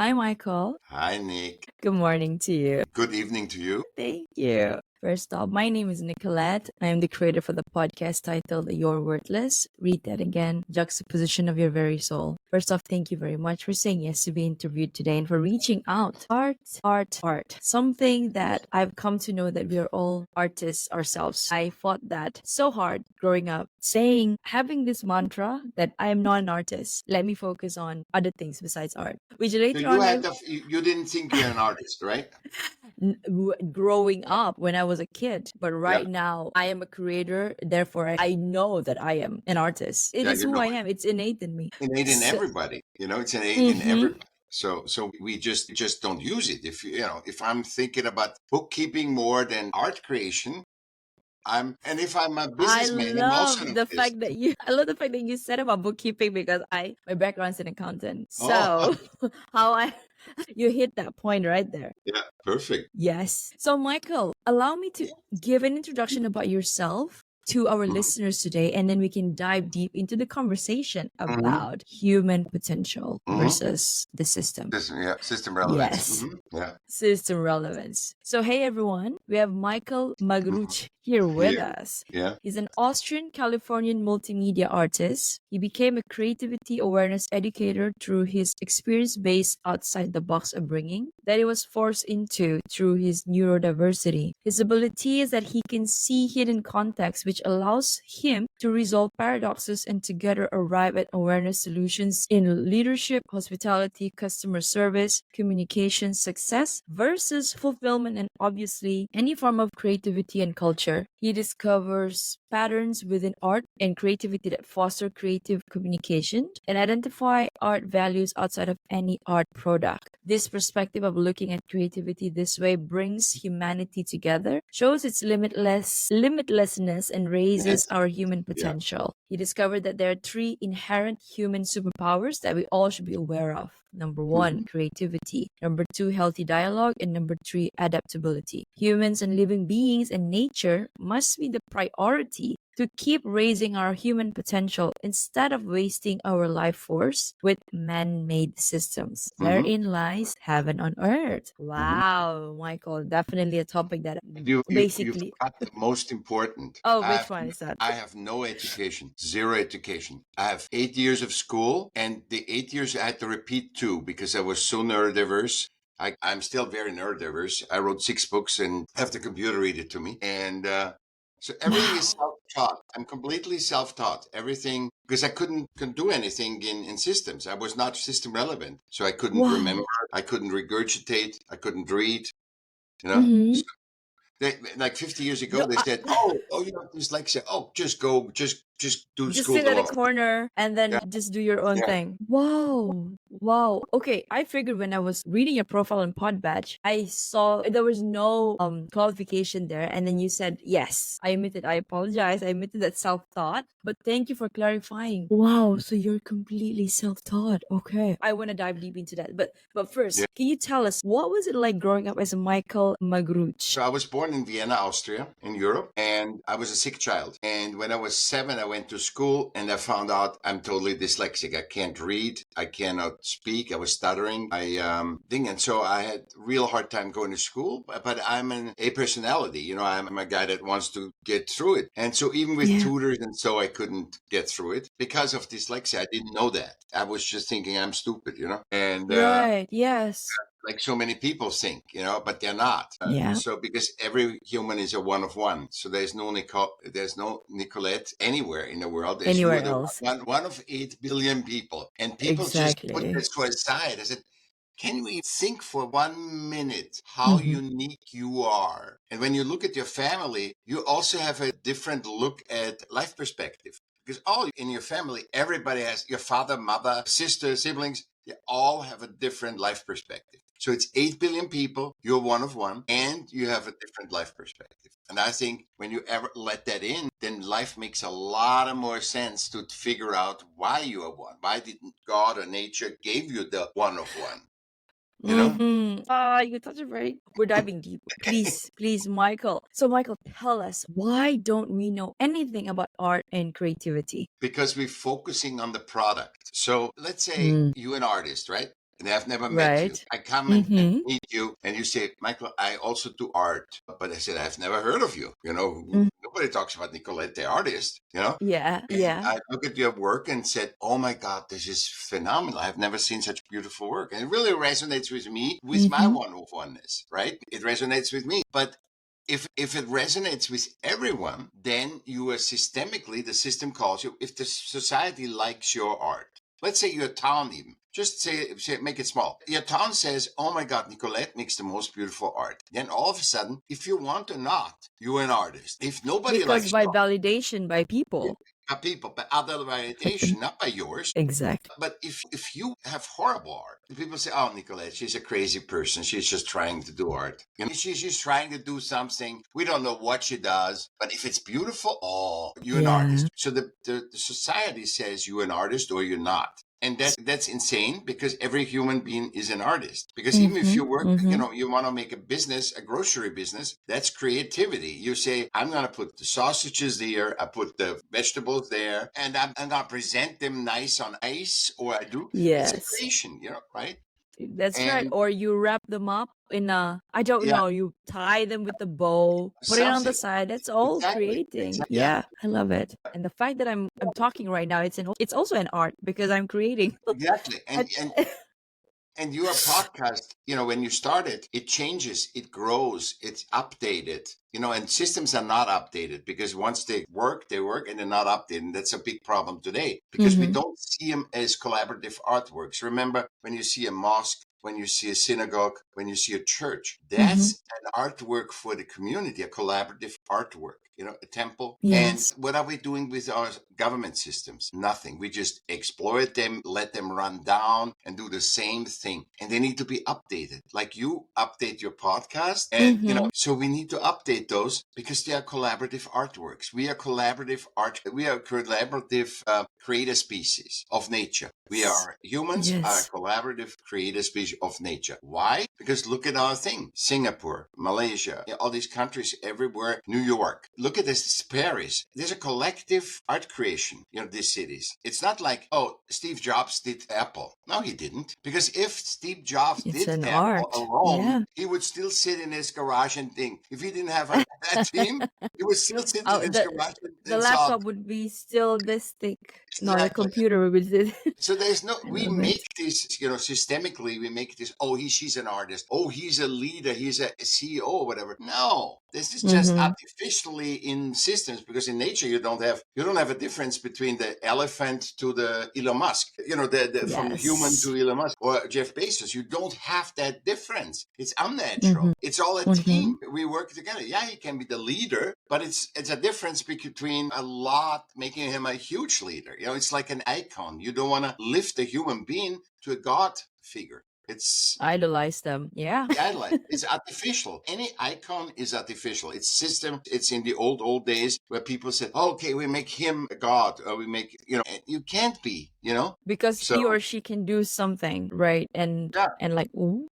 Hi, Michael. Hi, Nick. Good morning to you. Good evening to you. Thank you. First off, my name is Nicolette. I am the creator for the podcast titled You're Worthless. Read that again. Juxtaposition of your very soul. First off, thank you very much for saying yes to be interviewed today and for reaching out. Art. Something that I've come to know that we are all artists ourselves. I fought that so hard growing up, having this mantra that I am not an artist. Let me focus on other things besides art. Which So later you on had you didn't think you're an artist, right? growing up when I was a kid, but Yeah, right now I am a creator. Therefore, I know that I am an artist. It yeah, is you who know I it. am. It's innate in me. Innate in So, everybody. It's innate in mhm. everybody. So we just don't use it. If I'm thinking about bookkeeping more than art creation, and if I'm a I businessman, I'm also an love the artist. fact that you. I love the fact that you said about bookkeeping because my background's an accountant. Oh, So how I you hit that point right there. yeah, perfect. Yes. So, Michael, allow me to give an introduction about yourself to our Mhm, listeners today, and then we can dive deep into the conversation mhm, about human potential mhm. versus the system. Yeah, system relevance. Yes, Yeah, system relevance. So, hey everyone, we have Michael mhm. Magrutsche here with Yeah, us. yeah, He's an Austrian-Californian multimedia artist. He became a creativity awareness educator through his experience-based outside-the-box upbringing that he was forced into through his neurodiversity. His ability is that he can see hidden context, which allows him to resolve paradoxes and together arrive at awareness solutions in leadership, hospitality, customer service, communication, success versus fulfillment, and obviously any form of creativity and culture. He discovers patterns within art and creativity that foster creative communication and identify art values outside of any art product. This perspective of looking at creativity this way brings humanity together, shows its limitlessness, and raises yes, our human yeah. potential. He discovered that there are three inherent human superpowers that we all should be aware of. Number one, Mhm. creativity. Number two, healthy dialogue. And number three, adaptability. Humans and living beings and nature must be the priority to keep raising our human potential instead of wasting our life force with man-made systems. Mhm. Therein lies heaven on earth. Mhm. Wow, Michael, definitely a topic that You basically. forgot the most important. Oh, I which have one is that? I have no education, zero education. I have 8 years of school, and the 8 years I had to repeat two because I was so neurodiverse. I'm still very neurodiverse. I wrote 6 books and have the computer read it to me. And so everything is Wow. self-taught. I'm completely self-taught. Everything because I couldn't do anything in systems. I was not system relevant. So I couldn't remember. Wow. I couldn't regurgitate. I couldn't read. You know. Mm-hmm. Like 50 years ago, No, they said, "Oh, you have dyslexia. Oh, just go, just do just school sit at a alone." corner and then Yeah, just do your own yeah, thing. Wow. Wow. Okay, I figured when I was reading your profile on Podbatch, I saw there was no qualification there, and then you said yes. I admitted. I apologize. I admitted that self-taught, but thank you for clarifying. Wow, so you're completely self-taught. Okay, I want to dive deep into that, but yeah. first, can you tell us what was it like growing up as a Michael Magrutsche? So I was born in Vienna, Austria, in Europe, and I was a sick child. And when I was 7, I went to school, and I found out I'm totally dyslexic. I can't read. I cannot speak. I was stuttering. And so I had real hard time going to school. But I'm a personality. I'm a guy that wants to get through it. And so even with Yeah. tutors and so, I couldn't get through it because of dyslexia. I didn't know that. I was just thinking I'm stupid. And Right. Yes. like so many people think, but they're not. Yeah. So because every human is a one of one, so there's no Nicolette anywhere in the world. There's you Anywhere are the else. one of 8 billion people, and people just put Exactly. this to aside. I said, can we think for 1 minute how Mm-hmm. unique you are? And when you look at your family, you also have a different look at life perspective. Because all in your family, everybody has your father, mother, sister, siblings, they all have a different life perspective. So it's 8 billion people, you're one of one, and you have a different life perspective. And I think when you ever let that in, then life makes a lot of more sense to figure out why you are one. Why didn't God or nature give you the one of one? You know? Mm-hmm. Ah, you touch it very. We're diving deep. Please, please, Michael. So, Michael, tell us why don't we know anything about art and creativity? Because we're focusing on the product. So let's say Mm. you're an artist, right? and I've never met you. Right. I come and Mm-hmm. meet you, and you say, Michael, I also do art. But I said, I've never heard of you. Mm. Nobody talks about Nicolette, the artist. Yeah. And Yeah. I look at your work and said, oh my God, this is phenomenal. I've never seen such beautiful work. And it really resonates with me, with my Mm-hmm. one of oneness, right? It resonates with me. But if it resonates with everyone, then you are systemically, the system calls you, if the society likes your art, let's say your town even, just say make it small. Your town says, oh my God, Nicolette makes the most beautiful art. Then all of a sudden, if you want or not, you're an artist. If nobody Because likes by your art, validation by people. people, by other validation, not by yours. Exactly. But if you have horrible art, people say, "Oh, Nicolette, she's a crazy person. She's just trying to do art. She's trying to do something. We don't know what she does, but if it's beautiful, oh, you're an Yeah. artist." So the society says you're an artist or you're not. And that's insane because every human being is an artist. Because even if Mm-hmm. you work, Mm-hmm. you want to make a business, a grocery business, that's creativity. You say, I'm going to put the sausages there, I put the vegetables there, and I'm going to present them nice on ice, or I do. It's a Yes. creation, right? That's right. And Or you wrap them up in a, I don't yeah, know, you tie them with a bow, put it on the something. side. That's all Exactly. creating. Yeah, Yeah, I love it. And the fact that I'm talking right now, it's also an art because I'm creating. exactly. I, And your podcast, when you start it, it changes, it grows, it's updated, and systems are not updated because once they work, and they're not updated. And that's a big problem today because we mm-hmm. don't see them as collaborative artworks. Remember, when you see a mosque, when you see a synagogue, when you see a church, Mm-hmm. that's an artwork for the community, a collaborative artwork, a temple. And Yes. what are we doing with our government systems? Nothing. We just exploit them, let them run down and do the same thing. And they need to be updated. Like you update your podcast. And, Mm-hmm. so we need to update those because they are collaborative artworks. We are collaborative creator species of nature. We are humans are Yes. a collaborative creator species of nature. Why? Because look at our thing. Singapore, Malaysia, all these countries everywhere, New York. Look at this, Paris. There's a collective art creation, these cities. It's not like, oh, Steve Jobs did Apple. No, he didn't. Because if Steve Jobs It's did an Apple art. alone, Yeah. he would still sit in his garage and think. If he didn't have that team, he would still sit in Oh, his garage the and solve. laptop would be still this thick. No, the Exactly. computer would be this. So there's no, I we love it. make this, systemically, we make this, oh, she's an artist. Oh, he's a leader. He's a CEO or whatever. No, this is just Mm-hmm. artificially in systems because in nature, you don't have a difference between the elephant to the Elon Musk, from human Yes. to Elon Musk or Jeff Bezos. You don't have that difference. It's Mm-hmm. unnatural. It's all a Mm-hmm. team. We work together. Yeah, he can be the leader, but it's a difference between a lot making him a huge leader. It's like an icon. You don't want to lift a human being to a god figure. It's Idolize them. Yeah. idolized. It's artificial. Any icon is artificial. It's system. It's in the old days where people said, oh, "Okay, we make him a god, or we make and you can't be, Because So he or she can do something, right? yeah, And like, ooh.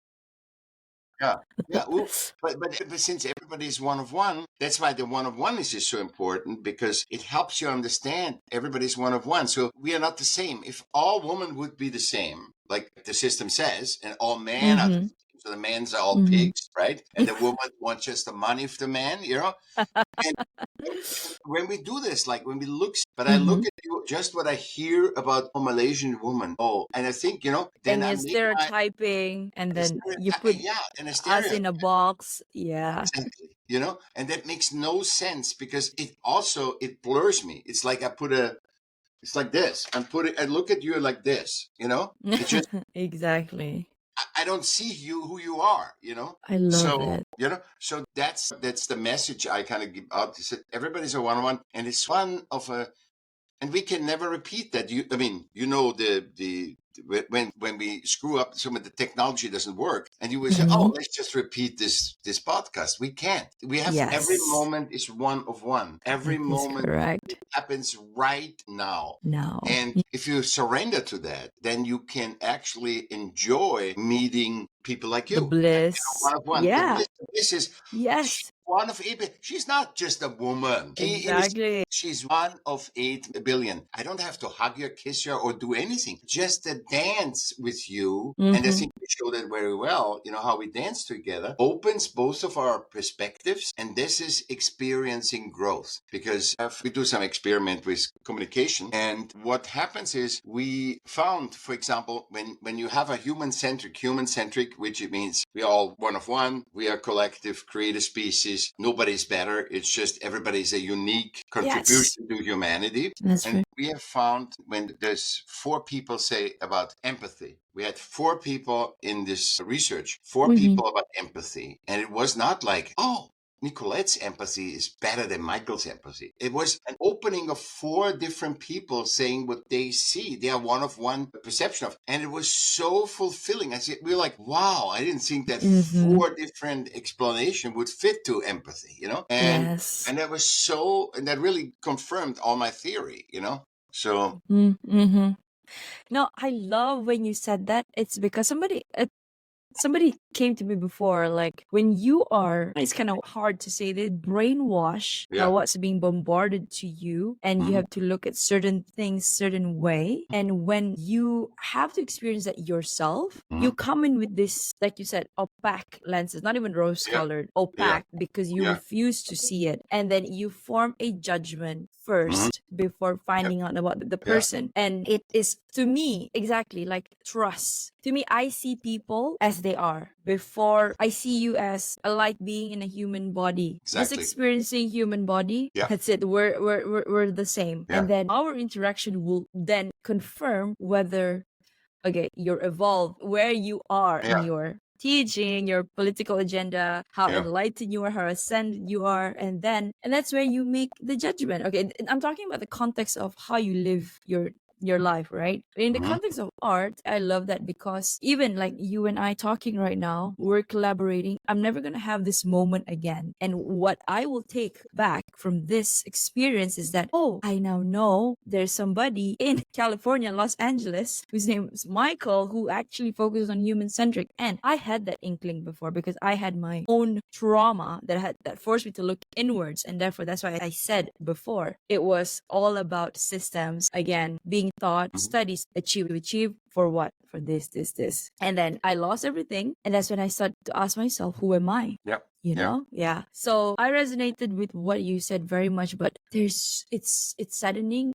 yeah, yeah. Ooh. But since everybody's one of one, that's why the one of one is just so important because it helps you understand everybody's one of one. So we are not the same. If all women would be the same, like the system says, and all men are the Mm-hmm. same, so the men's are all Mm-hmm. pigs, right? And the woman wants just the money of the man, And when we do this, like when we look, but I Mm-hmm. look at you, just what I hear about a Malaysian woman. Oh, and I think, then And I you're make my stereotyping, and then you put stereotyping, yeah, and a us stereotype. in a box. Yeah. Exactly. And that makes no sense because it blurs me. It's like it's like this. I look at you like this, It just, Exactly. I don't see who you are, I love So, it. so that's the message I kind of give out. Is that everybody's a one-on-one and it's one of and we can never repeat that. I mean, the when we screw up, some of the technology doesn't work, and you will say, "Oh, Mm-hmm. let's just repeat this podcast." We can't. We have every Yes. moment is one of one. Every That is moment correct. happens right now. Now. And if you surrender to that, then you can actually enjoy meeting people like The you. bliss. One of one. The Yeah. bliss is Yes. one of 8 billion. She's not just a woman. Exactly. She's one of 8 billion. I don't have to hug her, kiss her, or do anything. Just to dance with you. And I Mm-hmm. think we showed it very well. How we dance together opens both of our perspectives. And this is experiencing growth, because we do some experiment with communication. And what happens is we found, for example, when you have a human-centric, which it means we are all one of one, we are collective, create a species, nobody's better. It's just everybody's a unique Yes. contribution to humanity. That's And right. we have found when there's 4 people say about empathy, we had 4 people in this research, 4 Mm-hmm. people about empathy. And it was not like, oh, Nicolette's empathy is better than Michael's empathy. It was an opening of 4 different people saying what they see. They are one of one perception of. And it was so fulfilling. We were like, wow, I didn't think that Mm-hmm. 4 different explanation would fit to empathy, And Yes. and and that really confirmed all my theory, So Mm-hmm. No, I love when you said that. It's because somebody came to me before, like when you are, it's kind of hard to say, they brainwash yeah. what's being bombarded to you, and you Mhm. have to look at certain things certain way. And when you have to experience that yourself, you Mhm. come in with this, like you said, opaque lenses, not even rose Yeah. colored, Yeah. opaque, because you Yeah. refuse to see it, and then you form a judgment Mhm. first before Yeah. finding out about the Yeah. person. And it is, to me, exactly like trust. To me, I see people as they are before I see you as a light being in a human body. Just Exactly. experiencing human body. Yeah. That's it. We're the same. Yeah. And then our interaction will then confirm whether, okay, you're evolved, where you are in Yeah. your teaching, your political agenda, how Yeah. enlightened you are, how ascended you are, and that's where you make the judgment. Okay, I'm talking about the context of how you live your life, right? In the Mhm. context of art, I love that because even like you and I talking right now, we're collaborating. I'm never gonna have this moment again. And what I will take back from this experience is that, oh, I now know there's somebody in California, Los Angeles, whose name is Michael, who actually focuses on human centric. And I had that inkling before because I had my own trauma that forced me to look inwards. And therefore that's why I said before it was all about systems, again, being taught, Mhm. studies, achieve for what? For this. And then I lost everything. And that's when I started to ask myself, who am I? Yeah. You Yeah. know? Yeah. So I resonated with what you said very much, but it's saddening.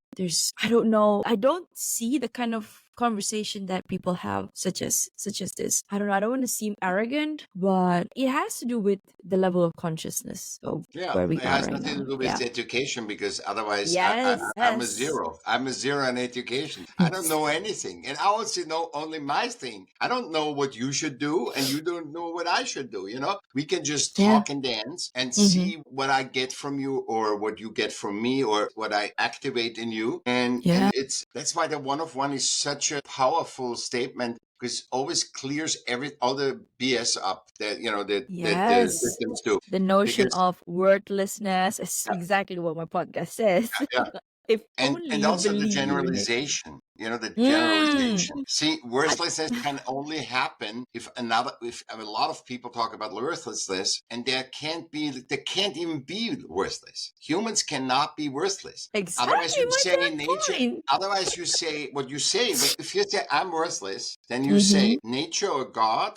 I don't know. I don't see the kind of conversation that people have such as this. I don't know. I don't want to seem arrogant, but it has to do with the level of consciousness of Yeah, where we it are has right nothing to now. do with Yeah. education, because otherwise Yes. I'm a Yes. zero. I'm a zero in education. I don't know anything. And I also know only my thing. I don't know what you should do, and you don't know what I should do. We can just Yeah. talk and dance and Mm-hmm. see what I get from you, or what you get from me, or what I activate in you. And Yeah. that's why the one of one is such a powerful statement, because it always clears all the BS up that the Yes. systems do. The notion Because of worthlessness is exactly what my podcast says. yeah, If and only and you also the believe you're unique. generalization. The Mm. generalization. See, I- worthlessness can only happen if a lot of people talk about worthlessness, and there can't even be worthless. Humans cannot be worthless. Otherwise, exactly you my say exact nature. point. Otherwise, you say what you say. But if you say I'm worthless, then you Mm-hmm. say nature or God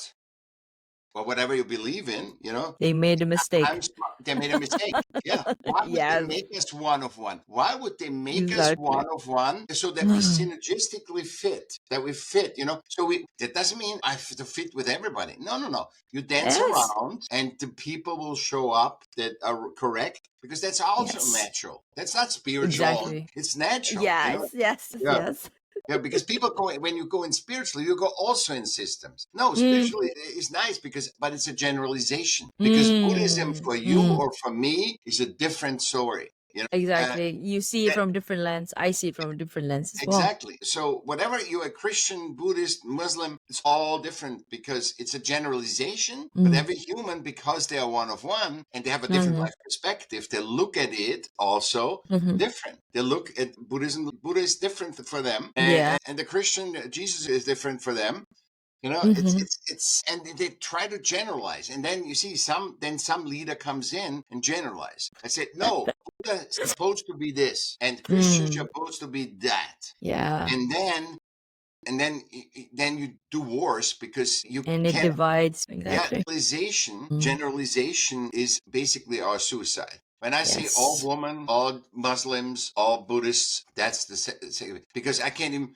or whatever you believe in. They made a I'm mistake. smart. They made a mistake. Yeah. Why would they Yes, make us one of one? Why would they make us one exactly. of one so that we synergistically fit? That we fit, So that doesn't mean I have to fit with everybody. No, no, no. You dance Yes, around, and the people will show up that are correct, because that's also yes, natural. That's not spiritual. exactly. It's natural. Yes, yes, Yeah. yes. Yeah, because people when you go in spiritually, you go also in systems. No, Mm, spiritually is nice, but it's a generalization. Because Buddhism mm, for you mm. or for me is a different story. Uh, Exactly. You see it from different lens. I see it from a different lens as well. exactly. So whatever you're a Christian, Buddhist, Muslim, it's all different, because it's a generalization. But Mm, every human, because they are one of one and they have a different mm-hmm, life perspective, they look at it also mm-hmm. different. They look at Buddhism. Buddha is different for them, Yeah. and the Christian Jesus is different for them. You know, Mhm. and they try to generalize. And then you see some leader comes in and generalize. I said, no, Buddha is supposed to be this, and Christians are Mm. supposed to be that. Yeah. And then you do worse because you And it can't. divides. Yeah, Exactly. Mm. generalization is basically our suicide. When I say all Yes. women, all Muslims, all Buddhists, that's because I can't even.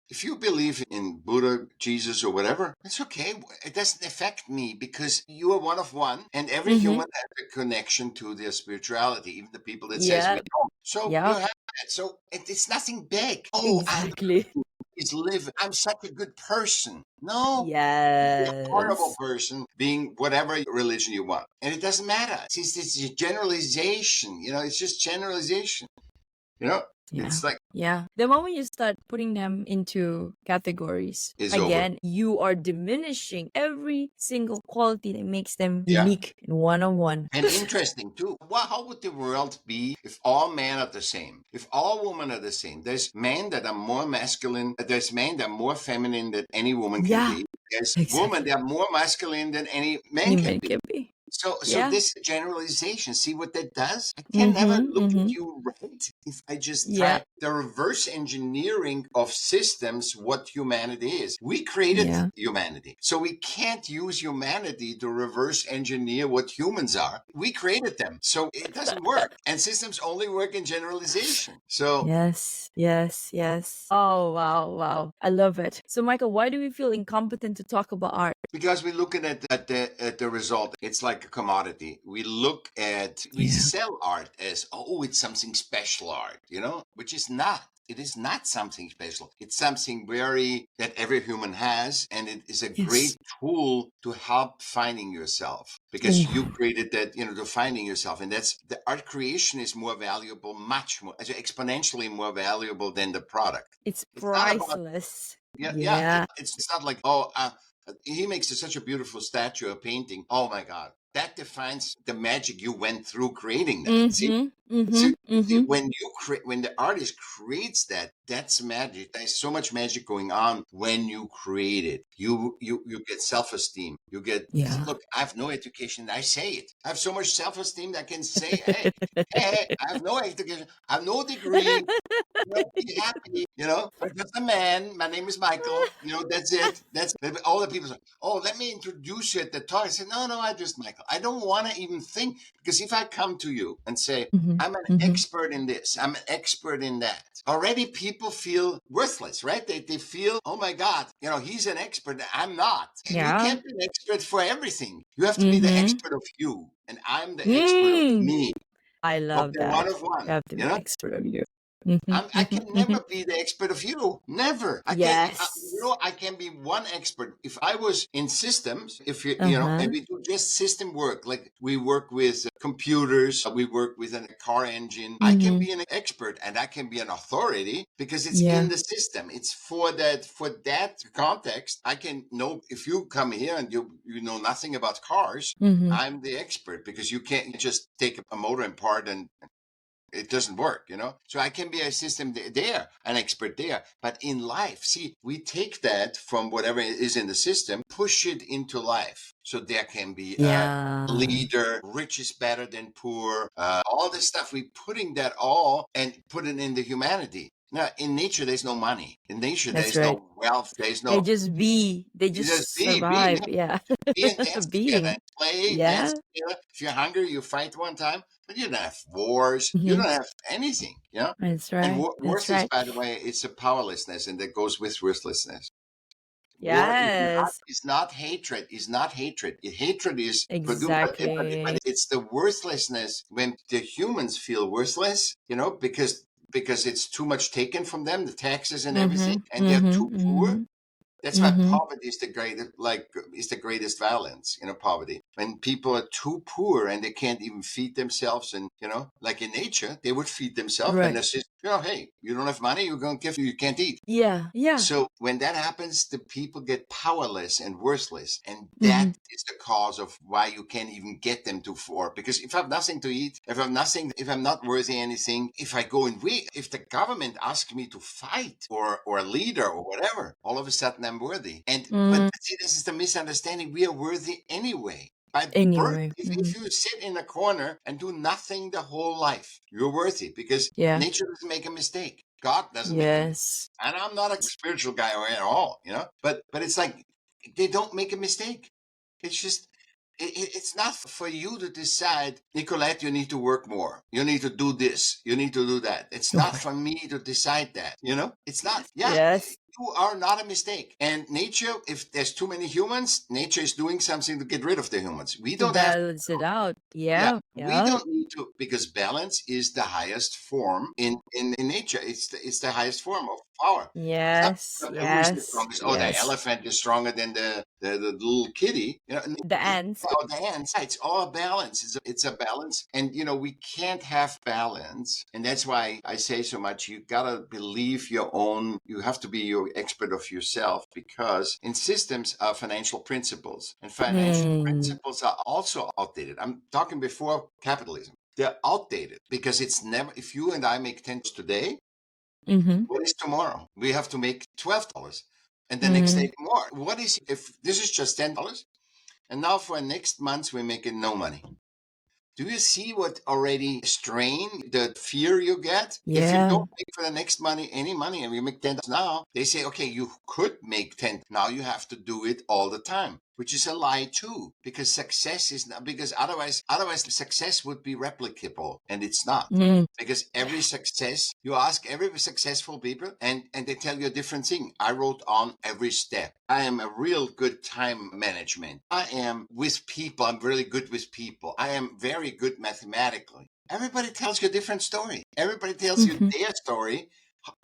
If you believe in Buddha, Jesus, or whatever, it's okay. It doesn't affect me because you are one of one, and every Mhm. human has a connection to their spirituality, even the people that says we Yeah. don't. So you Yeah. have that. So it's nothing big. Oh, Exactly. I'm such a good person. No, be a horrible Yes. person being whatever religion you want. And it doesn't matter. It's a generalization. It's just generalization. You know, Yeah. it's like, Yeah. The moment you start putting them into categories, it's over. again, you are diminishing every single quality that makes them Yeah. unique and one on one. And interesting too. Well, how would the world be if all men are the same? If all women are the same? There's men that are more masculine. There's men that are more feminine than any woman can Yeah. be. There's women Exactly. that are more masculine than any man Any can man be. can be. So Yeah. this generalization, see what that does? I can never Mm-hmm. look at Mm-hmm. you right if I just Yeah. try the reverse engineering of systems, what humanity is. We created Yeah. humanity. So we can't use humanity to reverse engineer what humans are. We created them. So it doesn't work. And systems only work in generalization. So Yes, yes, yes. Oh, wow, wow. I love it. So, Michael, why do we feel incompetent to talk about art? because we're looking at the result, it's like a commodity. We Yeah. sell art as, oh, it's something special art, which is not. It is not something special. It's something very that every human has, and it is a Yes. great tool to help finding yourself because you Ooh, created that, to finding yourself, and that's the art creation is more valuable, much more, exponentially more valuable than the product. it's It's not about priceless. yeah. Yeah. It's not like, oh, he makes such a beautiful statue or painting. Oh my God, that defines the magic you went through creating that. See, Mm-hmm. so Mm-hmm. Mm-hmm. when the artist creates that, that's magic. There's so much magic going on when you create it. You get self-esteem. You get Yeah. look. I have no education. I say it. I have so much self-esteem that I can say, hey, I have no education. I have no degree. Be happy. I'm just a man. My name is Michael. That's it. That's all the people say. Oh, let me introduce you at the talk. I said, no, I just Michael. I don't want to even think because if I come to you and say, Mm-hmm. I'm an Mm-hmm. expert in this, I'm an expert in that, already people feel worthless, right? They feel, oh my God, he's an expert. I'm not. And you Yeah. can't be an expert for everything. You have to be the Mm-hmm. expert of you. And I'm the expert of Mm. me, I of love the one that. of You one. have to You be know? expert of you. Mm-hmm. I Mm-hmm. can Mm-hmm. never be the expert of you. Never. I can't. Yes. I can be one expert. If I was in systems, if and Uh-huh. we do just system work, like we work with computers, we work with a car engine. I can Mm-hmm. be an expert and I can be an authority because it's in Yeah. the system. It's for that context. I can know if you come here and you know nothing about cars. Mm-hmm. I'm the expert because you can't just take a motor apart and it doesn't work. So I can be a system there, an expert there. But in life, see, we take that from whatever is in the system, push it into life. So there can be a Yeah. leader, rich is better than poor, all this stuff. We putting that all and put it in the humanity. Now, in nature, there's no money. In nature, That's there's right. no wealth. There's They no, just be. They you just just be, survive. Yeah. be and dance together, Being. and play, dance Yeah. together. If you're hungry, you fight one time, but you don't have wars. You Hmm. don't have anything. That's And right. That's worthless, right. by the way, it's a powerlessness, and that goes with worthlessness. War Yes. is not hatred. Is not hatred. Hatred is but Exactly. it's the worthlessness when the humans feel worthless. Because it's too much taken from them, the taxes and everything, Mm-hmm. and they're Mm-hmm. too poor. Mm-hmm. That's why Mm-hmm. poverty is the greatest violence, poverty. When people are too poor and they can't even feed themselves and, like in nature, they would feed themselves and Right. they say, hey, you don't have money, you can't eat. Yeah. Yeah. So when that happens, the people get powerless and worthless. And Mm-hmm. that is the cause of why you can't even get them to for. Because if I have nothing to eat, if I'm not worthy anything, if if the government asks me to fight or a leader or whatever, all of a sudden I'm worthy. But Mm. see, this is the misunderstanding. We are worthy anyway. By birth, Anyway. if you sit in a corner and do nothing the whole life, you're worthy because Yeah. nature doesn't make a mistake. God doesn't make a mistake. Yes. And I'm not a spiritual guy at all, but it's like they don't make a mistake. It's just it's not for you to decide, Nicolette, you need to work more. You need to do this. You need to do that. It's not for me to decide that, It's not. Yeah, Yes. you are not a mistake. And nature, if there's too many humans, nature is doing something to get rid of the humans. We To don't have balance it out. yeah, Yeah. we Yeah. don't need to, because balance is the highest form in nature. It's the highest form of power. It's not Yes. who is the Yes. strongest. Oh, the Yes. elephant is stronger than the little kitty. The ants. Oh, the ants. It's all a balance. It's a balance, and we can't have balance, and that's why I say so much. You gotta believe your own. You have to be your expert of yourself, because in systems are financial principles, and financial principles are also outdated. I'm talking before capitalism. They're outdated because it's never. If you and I make $10 today, Mm-hmm. what is tomorrow? We have to make $12, and the next Mm-hmm. day more. What is if this is just $10, and now for next month we're making no money? Do you see what already strain, the fear you get? If you Yeah. don't make for the next money any money and you make $10 now, they say, okay, you could make 10. Now you have to do it all the time, which is a lie too, because success is not, because otherwise success would be replicable, and it's not. Mm. Because every success, you ask every successful people, and they tell you a different thing. I wrote on every step. I am a real good time management. I am with people. I'm really good with people. I am very good mathematically. Everybody tells you a different story. Everybody tells you Mm-hmm. their story,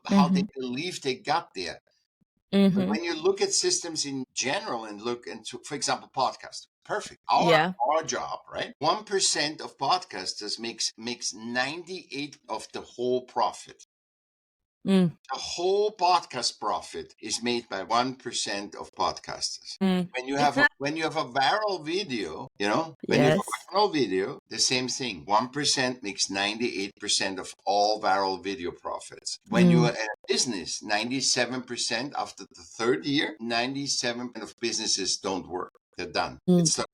how they Mm-hmm. believe they got there. But Mm-hmm. when you look at systems in general and look into, for example, podcasts, perfect. Yeah. Our job, right? 1% of podcasters makes 98 of the whole profit. Mm. The whole podcast profit is made by 1% of podcasters. Mm. When you have a viral video, when you have Yes. a viral video, the same thing. 1% makes 98% of all viral video profits. When you are in a business, 97% after the third year, 97% of businesses don't work. They're done. Mm. It's so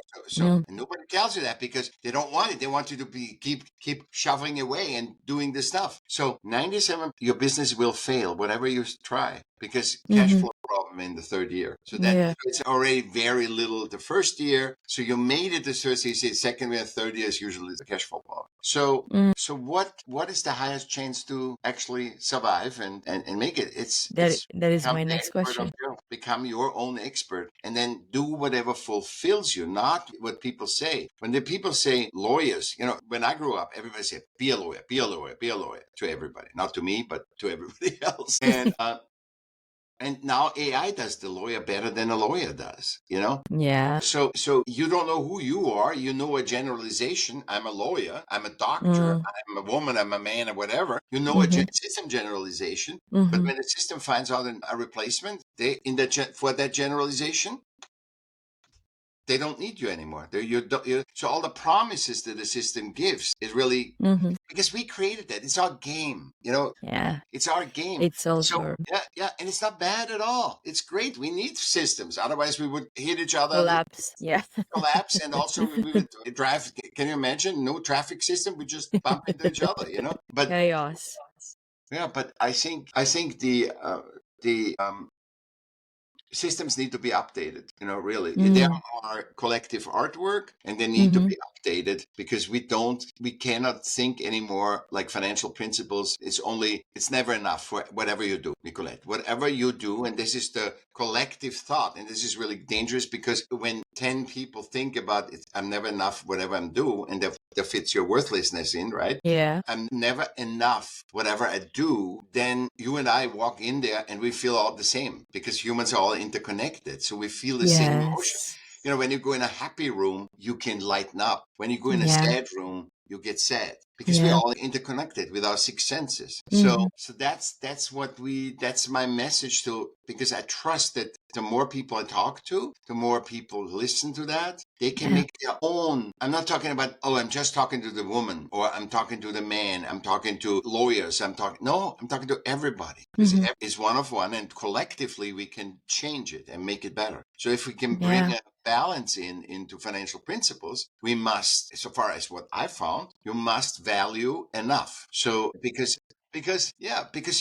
and nobody tells you that because they don't want it. They want you to keep shoveling away and doing this stuff. So 97, your business will fail whatever you try, because cash Mm-hmm. flow problem in the third year. So that Yeah. it's already very little the first year. So you made it the first year. Second year, third year is usually the cash flow problem. So Mm. so what is the highest chance to actually survive and make it? It's That is become my the next expert of question. yourself. Become your own expert, and then do whatever fulfills you, not what people say. When the people say lawyers, when I grew up, everybody said, be a lawyer, be a lawyer, be a lawyer, to everybody. Not to me, but to everybody else. And now AI does the lawyer better than a lawyer does, Yeah. So you don't know who you are. You know a generalization. I'm a lawyer. I'm a doctor. Mm. I'm a woman. I'm a man, or whatever. You know a Mm-hmm. system generalization. But Mm-hmm. when the system finds out a replacement, for that generalization, they don't need you anymore. So all the promises that the system gives is really Mm-hmm. because we created that. It's our game. Yeah. It's our game. It's So also yeah, and it's not bad at all. It's great. We need systems. Otherwise, we would hit each other, collapse. Yeah. collapse, and also we would drive. Can you imagine? No traffic system. We just bump into each other. But Chaos. yeah, but I think the systems need to be updated. Really, there Mm. are collective artwork, and they need to Mm-hmm. be updated because we cannot think anymore like financial principles. It's never enough for whatever you do, Nicolette. Whatever you do, and this is the collective thought, and this is really dangerous because when 10 people think about it, I'm never enough, whatever I'm doing, and that fits your worthlessness in, right? Yeah. I'm never enough, whatever I do, then you and I walk in there and we feel all the same because humans are all interconnected. So we feel the same emotion. Yes. When you go in a happy room, you can lighten up. When you go in a Yeah. sad room, you get sad, because we're Yeah. all interconnected with our six senses. Mhm. So that's my message to, because I trust that the more people I talk to, the more people listen to that, they can Yeah. make their own. I'm not talking about, oh, I'm just talking to the woman, or I'm talking to the man, I'm talking to lawyers, I'm talking to everybody, because Mhm. it's one of one, and collectively we can change it and make it better. So if we can bring Yeah. a balance into financial principles, we must, so far as what I found, you must value enough. So because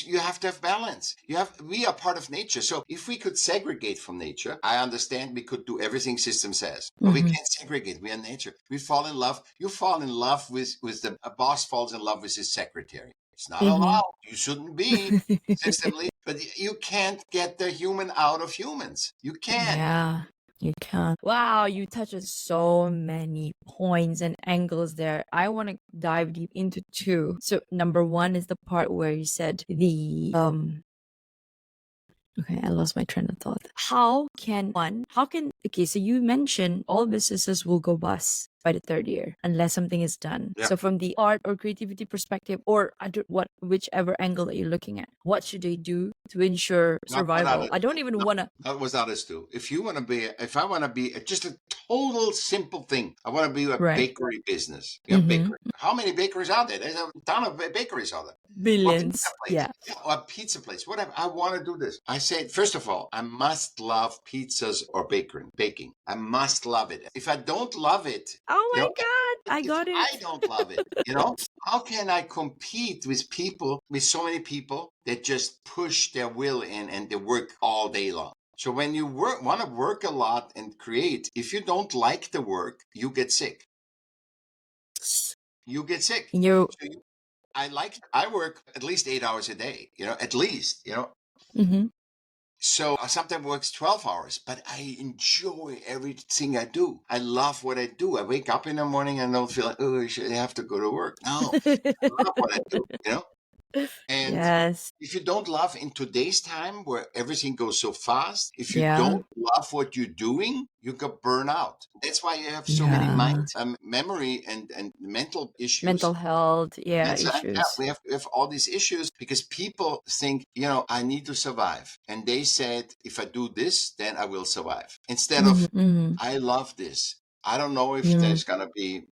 you have to have balance. We are part of nature. So if we could segregate from nature, I understand we could do everything system says, but we Mhm. can't segregate. We are nature. We fall in love. You fall in love with the a boss falls in love with his secretary. It's not Mhm. allowed. You shouldn't be systemly, but you can't get the human out of humans. You can't. Yeah, you can. Wow, you touched on so many points and angles there. I want to dive deep into two. So number one is the part where you said the okay, I lost my train of thought. Okay, so you mentioned all businesses will go bust by the third year unless something is done. Yeah. So from the art or creativity perspective, or whichever angle that you're looking at, what should they do to ensure Not what survival? others I don't do. even want to. Not what others do. If I want to be just a total simple thing, I want to be a Right. bakery business. Mm-hmm. Bakery. How many bakeries are there? There's a ton of bakeries out there. Or pizza Billions. place. Yeah. Yeah, or pizza place. Whatever. I want to do this. I say, first of all, I must love pizzas or baking. I must love it. If I don't love it, Oh you my know, God, I if got I it. don't love it, how can I compete with so many people that just push their will in and they work all day long? So when you want to work a lot and create, if you don't like the work, you get sick. You get sick. You. So I work at least 8 hours a day, at least. Mm-hmm. So I sometimes works 12 hours, but I enjoy everything I do. I love what I do. I wake up in the morning and don't feel like, oh, I have to go to work. No, I love what I do. And Yes. if you don't love in today's time where everything goes so fast, if you Yeah. don't love what you're doing, you get burn out. That's why you have so many Yeah. memory and mental issues. Mental health. Yeah. Yeah, Issues. we have all these issues because people think, I need to survive. And they said, if I do this, then I will survive. Instead Mm-hmm. of, Mm-hmm. I love this. I don't know if Mm-hmm. there's going to be,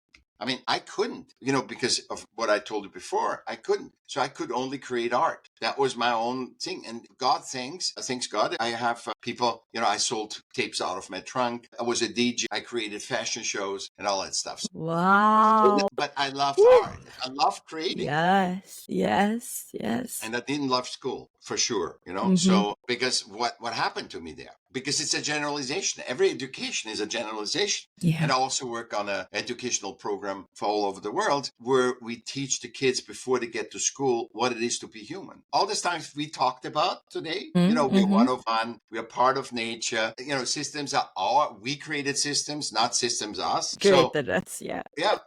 I couldn't, because of what I told you before. I couldn't. So I could only create art. That was my own thing. And thanks God, I have people, I sold tapes out of my trunk. I was a DJ. I created fashion shows and all that stuff. Wow. But I loved Woo. art. I loved creating. Yes. Yes. Yes. And I didn't love school for sure. Mm-hmm. So because what happened to me there? Because it's a generalization. Every education is a generalization. Yeah. And I also work on an educational program for all over the world where we teach the kids before they get to school what it is to be human. All the stuff we talked about today, we're Mm-hmm. one of one, we're part of nature. Systems we created systems, not systems us. So Created us. Yeah. yeah,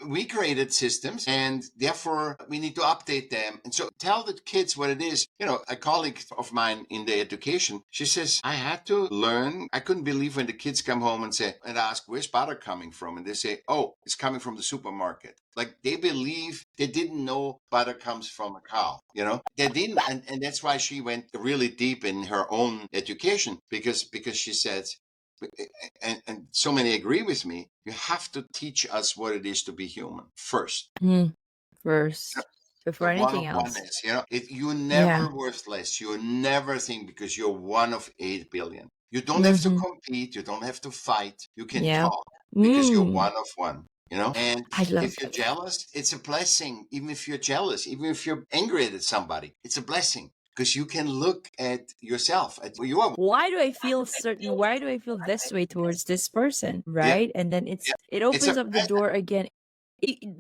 we created systems and therefore we need to update them. And so tell the kids what it is. A colleague of mine in the education, she says, I had to learn. I couldn't believe when the kids come home and ask, where's butter coming from? And they say, oh, it's coming from the supermarket. Like they didn't know butter comes from a cow, they didn't. And that's why she went really deep in her own education because she said, and so many agree with me, you have to teach us what it is to be human first. First, The before one anything of else. oneness, you're Yeah. never worthless. You never think because you're one of 8 billion. You don't have to Mm-hmm. compete. You don't have to fight. You can Yeah. talk because you're Mm. one of one. And I love if you're that. jealous, it's a blessing. Even if you're jealous, even if you're angry at somebody, it's a blessing because you can look at yourself. You are. Why do I feel this way towards this person, Yeah. right? And then Yeah. it It's opens a up the door again.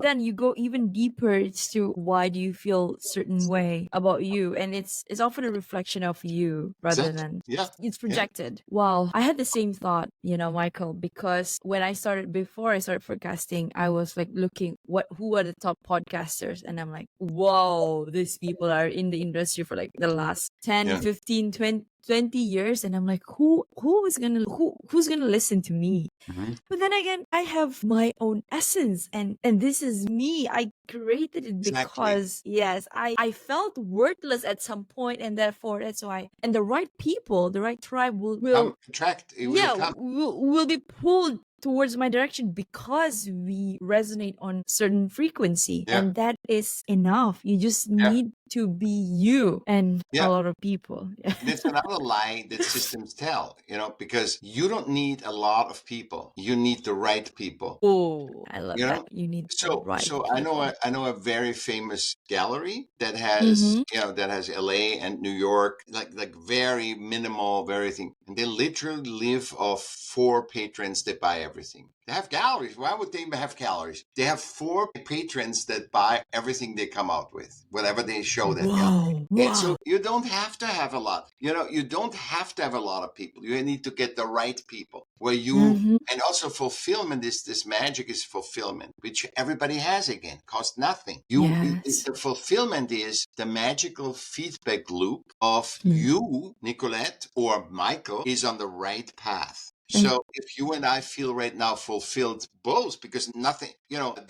Then you go even deeper as to why do you feel certain way about you, and it's often a reflection of you rather exactly. than Yeah. it's Yeah. projected. Wow, I had the same thought, Michael, because before I started forecasting, I was like looking who are the top podcasters, and I'm like, whoa, these people are in the industry for like the last 10, Yeah. 15, 20 20 years, and I'm like, who's gonna listen to me? Mhm. But then again, I have my own essence, and this is me. I created it Exactly. because yes, I felt worthless at some point, and therefore that's why. And the right people, the right tribe will Attract. It will yeah, come. will be pulled towards my direction because we resonate on certain frequency, Yeah. and that is enough. You just Yeah. need to be you and a Yeah. lot of people. That's another lie that systems tell, because you don't need a lot of people. You need the right people. Oh, I love You that. know, You need the so right so people. I know a very famous gallery that has Mm-hmm. that has LA and New York, like very minimal, very thing, and they literally live off 4 patrons that buy everything. They have galleries. Why would they even have galleries? They have 4 patrons that buy everything they come out with, whatever they show that gallery. Whoa, And so wow. you don't have to have a lot. You don't have to have a lot of people. You need to get the right people where you Mm-hmm. and also fulfillment is this magic is fulfillment, which everybody has again, costs nothing. Yes. The fulfillment is the magical feedback loop of Mm. you, Nicolette, or Michael is on the right path. And So if you and I feel right now fulfilled both because nothing,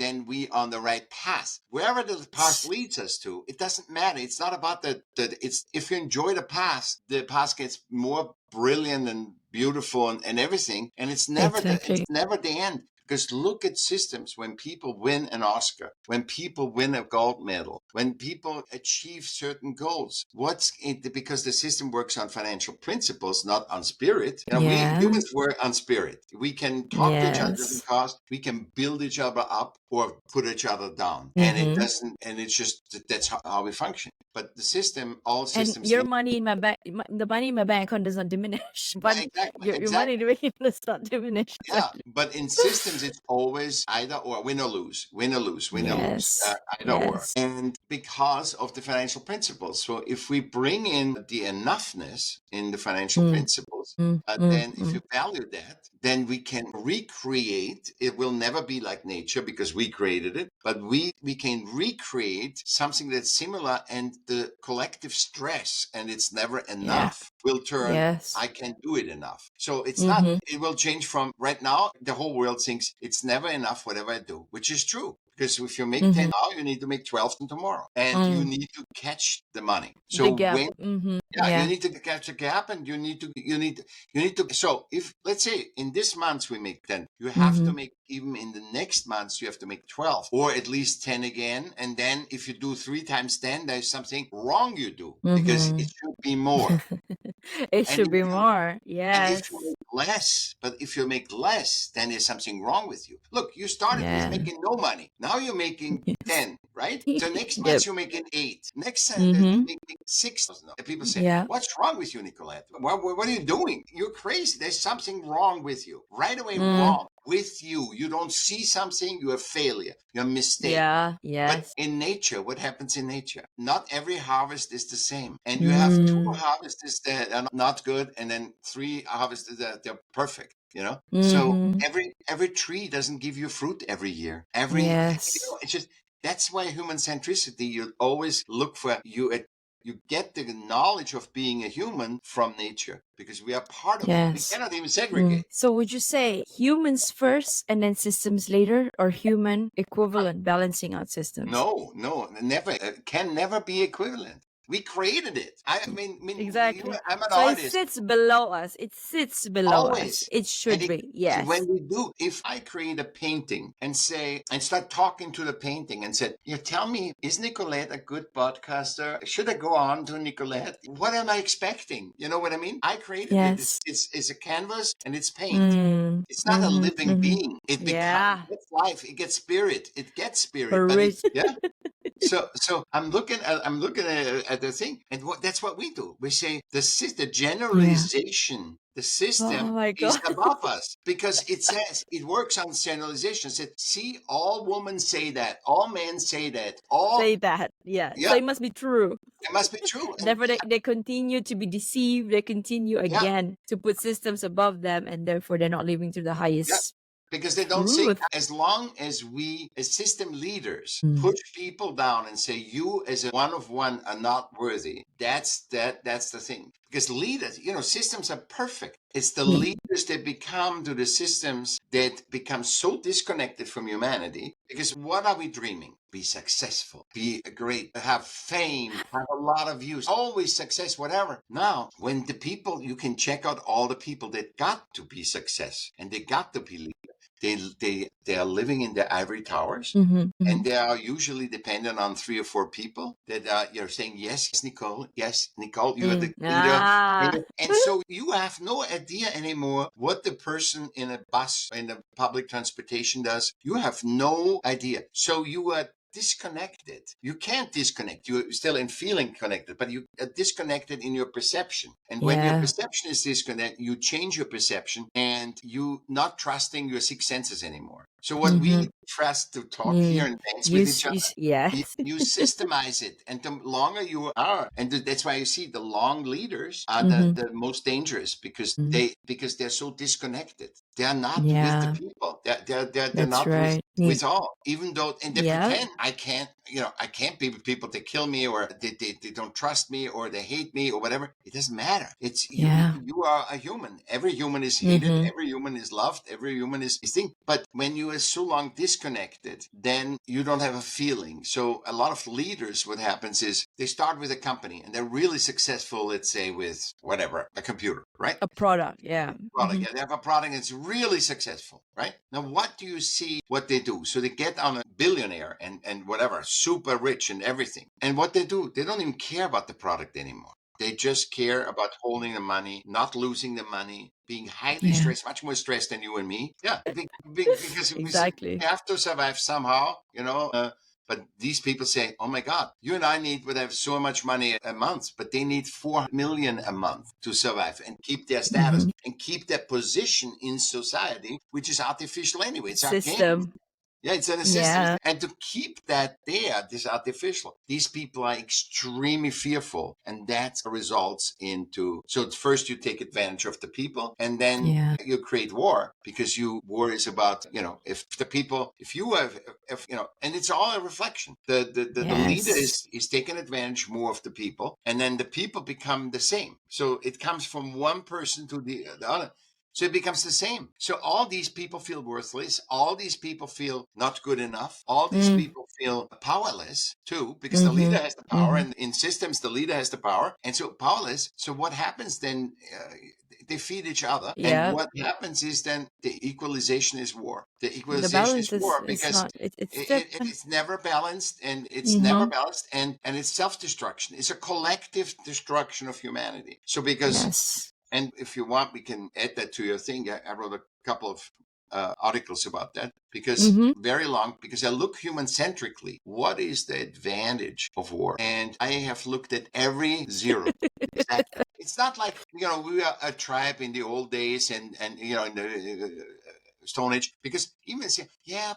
then we on the right path. Wherever the path leads us to, it doesn't matter. It's not about that it's if you enjoy the path gets more brilliant and beautiful and everything. And it's exactly. never the end. Because look at systems when people win an Oscar, when people win a gold medal, when people achieve certain goals. What's it? Because the system works on financial principles, not on spirit. We Yeah. humans work on spirit. We can talk to each other, Yes. cause we can build each other up or put each other down, and it Mm-hmm. doesn't. And it's just that's how we function. But the system, all And systems your need. money in my bank, the money in my bank account does not diminish, but Exactly, your money in exactly. the bank does not diminish. Yeah, Exactly. but in systems, it's always either or, win or lose, win or lose, win or lose, Yes. either or. Yes. And because of the financial principles. So if we bring in the enoughness in the financial Mm, principles, mm, mm, then if mm. you value that, then we can recreate. It will never be like nature because we created it, but we can recreate something that's similar, and the collective stress, and it's never Yeah. enough, will turn Yes. I can't do it enough. So it's not, Mm-hmm. it will change from right now. The whole world thinks it's never enough, whatever I do, which is true. Because if you make 10 Mm-hmm. now, you need to make 12 tomorrow. And you Mm. need to catch the money. The So gap. when Mm-hmm. yeah, you Yeah. need to catch a gap, and you need to. So if let's say in this month we make 10, you have to Mm-hmm. make even in the next months you have to make 12 or at least 10 again. And then if you do 3 times 10, there's something wrong you do because Mm-hmm. it should be more. It And should if be you more. and if you Yes. make less, but if you make less, then there's something wrong with you. Look, you started with Yeah. making no money. Now you're making Yes. 10, right? So next Yep. month you're making 8. Next time you're Mm-hmm. making 6,000. And people say, Yeah. what's wrong with you, Nicolette? What are you doing? You're crazy. There's something wrong with you. Right away, Mm. wrong with you. You don't see something, you're a failure. You're a mistake. Yeah. But Yes. in nature, what happens in nature? Not every harvest is the same. And you have two Mm. harvests that are not good, and then 3 harvests that they're perfect. So Mm-hmm. every tree doesn't give you fruit every year. Yes. It's just that's why human centricity. You always look for you get the knowledge of being a human from nature because we are part of it. We Yes. cannot even Mm. segregate. So would you say humans first and then systems later, or human equivalent balancing out systems? No, never. It can never be equivalent. We created it. Exactly. I'm an So it artist. sits below us. It sits below us. Always. It And should be. Yes. when we do, if I create a painting and start talking to the painting and said, you tell me, is Nicolette a good podcaster? Should I go on to Nicolette? What am I expecting? You know what I mean? I created it. Yes. It's a canvas and it's paint. Mm. It's not a Mm-hmm. living Mm-hmm. being. It Yeah. gets life. It gets spirit. It gets spirit. But Rich. yeah. So I'm looking at the thing, and that's what we do. We say the Yeah. generalization, the Oh system my is God. above us because it says it works on generalization. It said, see, all women say that, all men say that, Say all that. Yeah. So yeah, it must be true. it must be true. And Therefore, they continue to be deceived. They continue yeah, again to put systems above them, and therefore they're not living to the yeah. highest. because they don't say, Truth. as long as we as system leaders Mm. push people down and say you as a one of one are not worthy, that's the thing. Because leaders, systems are perfect. It's the Mm. leaders that become to the systems that become so disconnected from humanity. Because what are we dreaming? Be successful, be great, have fame, have a lot of views, always success, whatever. Now, when the people, you can check out all the people that got to be success and they got to be leaders. They are living in the ivory towers. Mm-hmm. And they are usually dependent on 3 or 4 people that you're saying, yes, Nicole, you are the leader. Ah. And so you have no idea anymore what the person in a bus, in a public transportation does. You have no idea. So you are disconnected. You can't disconnect. You're still in feeling connected, but you are disconnected in your perception. And when your Yeah. perception is disconnected, you change your perception and you not trusting your 6 senses anymore. So what we trust to talk here and dance with each other, Yes. you systemize it, and the longer you are, and that's why you see the long leaders are the most dangerous, because they're so disconnected. They are not with the Yeah. people. They're That's not with right. all. Even though, and they Yeah. pretend, I can't be with people that kill me, or they don't trust me, or they hate me, or whatever. It doesn't matter. It's Yeah. you are a human. Every human is hated. Every human is loved. Every human is thing. But when you are so long disconnected, then you don't have a feeling. So a lot of leaders, what happens is they start with a company and they're really successful, let's say with whatever, a computer, right? A product. Yeah. Product. Yeah, they have a product that's really successful, right? Now, what do you see what they do? So they get on a billionaire and whatever, super rich and everything. And what they do, they don't even care about the product anymore. They just care about holding the money, not losing the money, being highly stressed, much more stressed than you and me. Yeah, because Exactly. we have to survive somehow, But these people say, oh my God, you and I would have so much money a month, but they need 4 million a month to survive and keep their status and keep their position in society, which is artificial anyway. It's our game. System. Yeah, it's an assistance. Yeah. And to keep that there, this artificial, these people are extremely fearful. And that results into, so first you take advantage of the people, and then you create war, because war is about, if the people, if you have, and it's all a reflection. The leader is taking advantage more of the people, and then the people become the same. So it comes from one person to the other. So it becomes the same. So all these people feel worthless. All these people feel not good enough. All these people feel powerless too, because the leader has the power, and in systems, the leader has the power. And so powerless. So what happens then? They feed each other. Yeah. And what happens is then the equalization is war. The equalization balance is war, is because not. it's never balanced, and it's never balanced, and it's self-destruction. It's a collective destruction of humanity. So because and if you want, we can add that to your thing. I wrote a couple of articles about that, because very long, because I look human-centrically. What is the advantage of war? And I have looked at every zero. Exactly. It's not like, we are a tribe in the old days and in the Stone Age, because even say,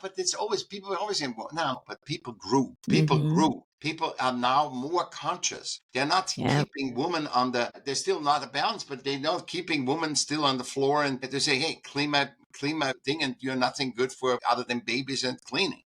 but it's always, people are always saying, well, no, but people grew. People are now more conscious. They're not keeping women they're still not a balance, but they're not keeping women still on the floor, and they say, hey, clean my thing, and you're nothing good for other than babies and cleaning.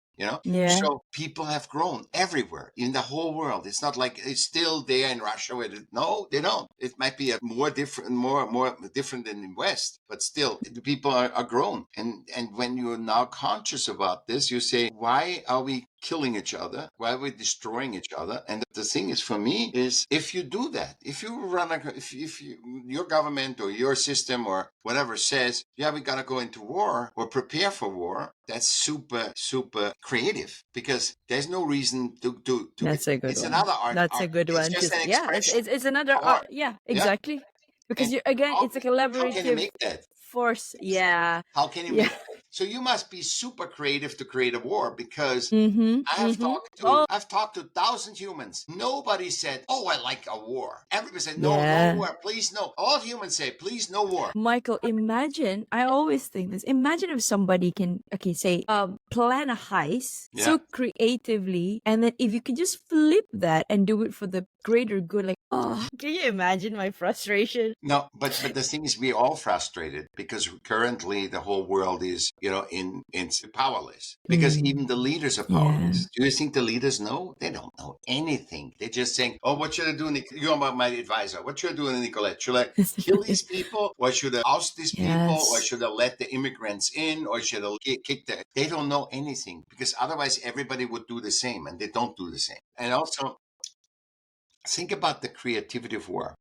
So people have grown everywhere in the whole world. It's not like it's still there in Russia. No, they don't. It might be more different than in West, but still the people are grown. And when you're now conscious about this, you say, why are we killing each other? Why are we destroying each other? And the thing is, for me, is if you do that, if you run your government or your system or whatever says, we got to go into war or prepare for war, that's super, super creative, because there's no reason to That's a good it's one. another art. That's a good It's one. just an It's expression it's another of art. art. Yeah, Yeah. exactly. Because And it's a how can you collaborative make that? force. Yeah. How can you make that? So you must be super creative to create a war, because I've Oh. talked to 1,000 humans. Nobody said, "Oh, I like a war." Everybody said, "No, Yeah. no war, please, no." All humans say, "Please, no war." Michael, imagine, I always think this. Imagine if somebody can, say, plan a heist so creatively, and then if you could just flip that and do it for the greater good, like, can you imagine my frustration? No, but the thing is, we're all frustrated, because currently the whole world is in powerless, because even the leaders are Yeah. powerless. Do you think the leaders know? They don't know anything. They're just saying, "Oh, what should I do? You're my advisor. What should I do, Nicolette? Should I kill these people, or should I oust these people, or Yes. should I let the immigrants in, or should I kick the?" They don't know anything, because otherwise everybody would do the same, and they don't do the same. And also, think about the creativity of war.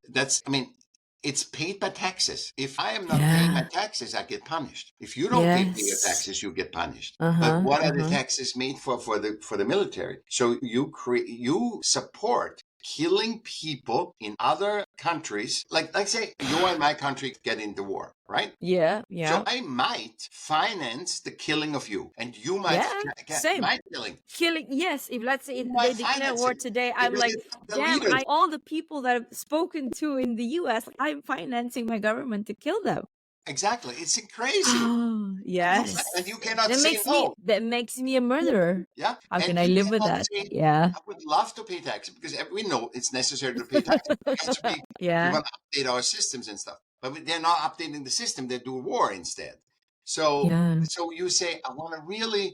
It's paid by taxes. If I am not paying my Yeah. taxes, I get punished. If you don't pay your Yes. taxes, you get punished. But Uh-huh. what are the Uh-huh. taxes made for the military? So you support killing people in other countries. Like say you and my country get into war, right? Yeah. So Yeah. I might finance the killing of you, and you might Yeah. Same. my killing. Killing, yes, if let's say You they might declare finance war it today, I'm because like, it's the damn, leaders. all the people that I've spoken to in the US, I'm financing my government to kill them. Exactly. It's crazy. Oh, And yes. you cannot say no. That makes me a murderer. Yeah. How can And I you live with cannot that? say, Yeah. I would love to pay taxes, because we know it's necessary to pay taxes. It has to be, we Yeah. want to update our systems and stuff. But they're not updating the system, they do war instead. So Yeah. so you say, I want to really,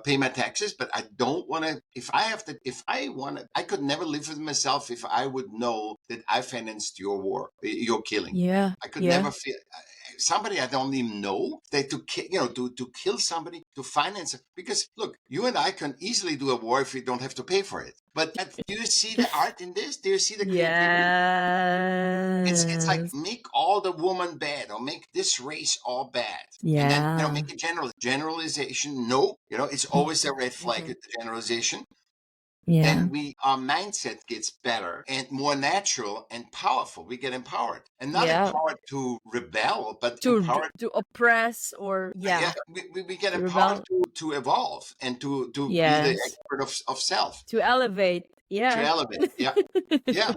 pay my taxes, but I don't want to. If I want to, I could never live with myself if I would know that I financed your war, your killing. Yeah. I could Yeah. never feel somebody I don't even know, they to kill somebody, to finance it. Because look, you and I can easily do a war if we don't have to pay for it. But do you see the art in this? Do you see the creativity? It's like, Yes. make all the woman bad, or make this race all bad, and then Yeah. make a generalization. No, it's always a red flag Mhm. at the generalization. Yeah. Then our mindset gets better and more natural and powerful. We get empowered, and not Yeah. empowered to rebel, but To empowered. to oppress, or Yeah, yeah, we get to empowered rebel. to evolve, and to be the Yes. expert of self, To elevate. to Yeah. elevate. Yeah, yeah.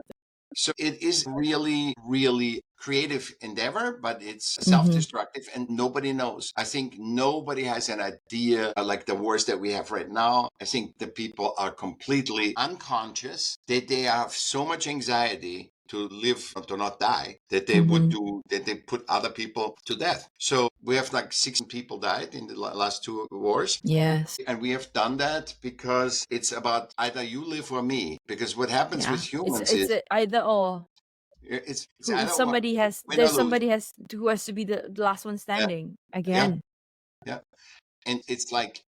So it is really, really creative endeavor, but it's Mm-hmm. self-destructive, and nobody knows. I think nobody has an idea, like the wars that we have right now. I think the people are completely unconscious, that they have so much anxiety to live, to not die, that they Mm-hmm. that they put other people to death. So we have like 16 people died in the last two wars. Yes. And we have done that because it's about either you live or me. Because what happens with Yeah. humans It's is either or. it's Who either or, somebody has win or there's lose. somebody has who has to be the last one Yeah, standing yeah, again. yeah. And it's like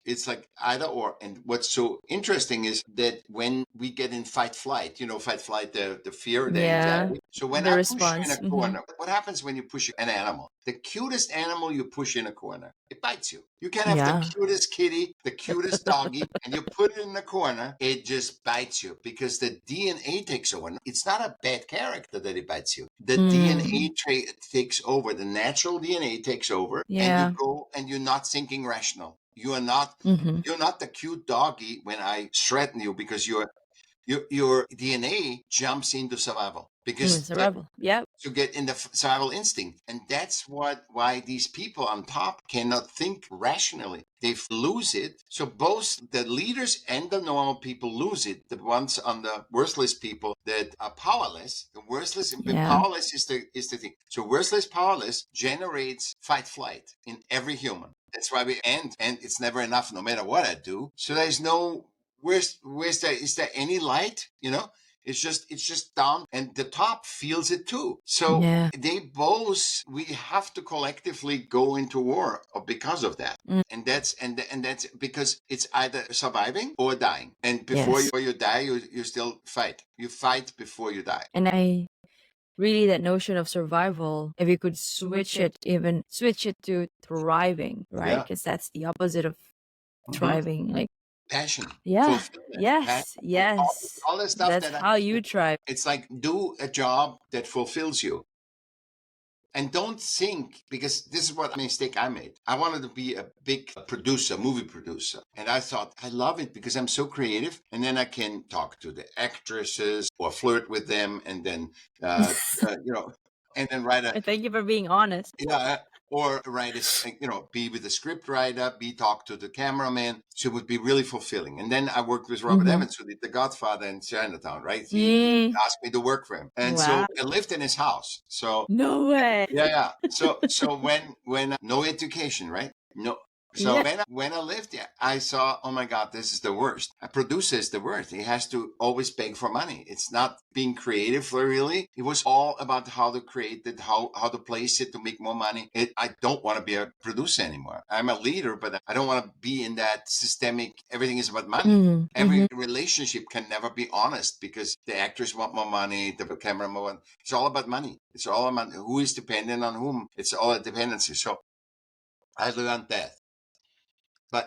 either or. And what's so interesting is that when we get in fight flight, the fear, the Yeah. anxiety. So when The I push you in response. a Mm-hmm. corner, what happens when you push an animal? The cutest animal you push in a corner, it bites you. You can have the Yeah. cutest kitty, the cutest doggy, and you put it in the corner, it just bites you, because the DNA takes over. It's not a bad character that it bites you. The DNA takes over. The natural DNA takes over, and you Yeah. go, and you're not thinking rational. You are not. Mm-hmm. You're not the cute doggy when I threaten you, because your DNA jumps into survival, because Survival. Yeah. to get in the survival instinct. And that's why these people on top cannot think rationally. They lose it. So both the leaders and the normal people lose it. The ones on the worthless people that are powerless, the worthless and Yeah. powerless is the thing. So worthless, powerless generates fight flight in every human. That's why we end, and it's never enough no matter what I do. So there's no, where's there, is there any light? It's just down, and the top feels it too. So Yeah. we have to collectively go into war because of that. Mm. And that's because it's either surviving or dying. And before Yes. you die, you still fight. You fight before you die. And I really, that notion of survival, if you could switch it to thriving, right? Yeah. Because that's the opposite of Mhm. thriving. Like, Passion, yeah, fulfillment, yes, passion, yes. all the stuff That's that how you thrive. it's like, do a job that fulfills you. And don't think, because this is what mistake I made. I wanted to be a big producer, movie producer. And I thought, I love it because I'm so creative. And then I can talk to the actresses or flirt with them, and then, and then write a, And thank you for being honest. yeah, or write be with the script writer, be talk to the cameraman. So it would be really fulfilling. And then I worked with Robert Mm-hmm. Evans, who did The Godfather in Chinatown, right? He Mm. asked me to work for him. And so Wow. I lived in his house. So No way. yeah. So when no education, right? No. So Yeah. when I lived there, I saw, oh my God, this is the worst. A producer is the worst. He has to always beg for money. It's not being creative, really. It was all about how to create it, how to place it to make more money. I don't want to be a producer anymore. I'm a leader, but I don't want to be in that systemic. Everything is about money. Mm-hmm. Every relationship can never be honest because the actors want more money, the cameraman want. It's all about money. It's all about who is dependent on whom. It's all a dependency. So I learned that.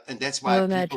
And that's why Well, that.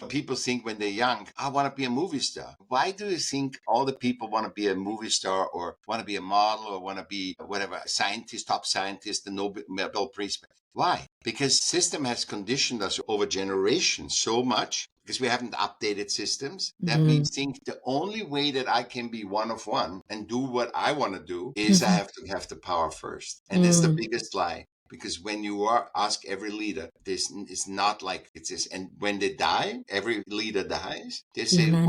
people think when they're young, I want to be a movie star. Why do you think all the people want to be a movie star or want to be a model or want to be whatever, a scientist, top scientist, the Nobel Prize? Why? Because system has conditioned us over generations so much because we haven't updated systems. That Mm-hmm. means think the only way that I can be one of one and do what I want to do is I have to have the power first. And that's the biggest lie. Because when you ask every leader, this is not like it is. And when they die, every leader dies. They say, Mm-hmm.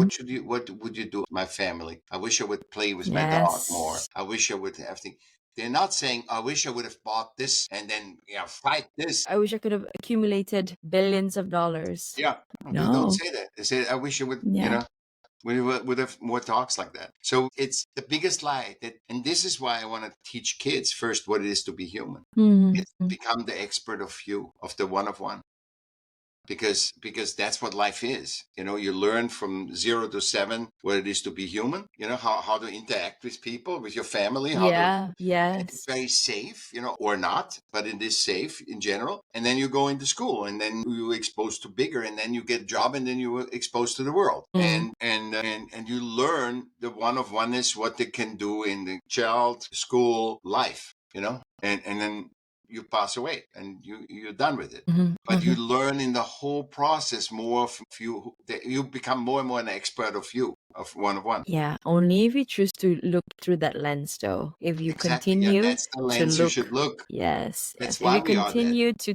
what would you do with my family? I wish I would play with my dog more. Yes. I wish I would have things. They're not saying, I wish I would have bought this and then fight this. I wish I could have accumulated billions of dollars. Yeah. They don't No. say that. They say, I wish I would, Yeah. we would have more talks like that. So it's the biggest lie and this is why I want to teach kids first what it is to be human. Mm-hmm. It's become the expert of you, of the one of one. Because that's what life is. You learn from 0 to 7 what it is to be human, how to interact with people, with your family, Yeah. it's Yes. very safe, or not, but it is safe in general. And then you go into school and then you're exposed to bigger and then you get a job and then you're exposed to the world. Mm. And you learn the one of oneness, what they can do in the child, school, life, and then you pass away and you're done with it. Mm-hmm. But Mm-hmm. you learn in the whole process more of you. You become more and more an expert of you, of one of one. Yeah, only if you choose to look through that lens, though. If you Exactly. Yeah, continue that's the to lens you should look, look. yes, That's yes. If why you we are there. continue to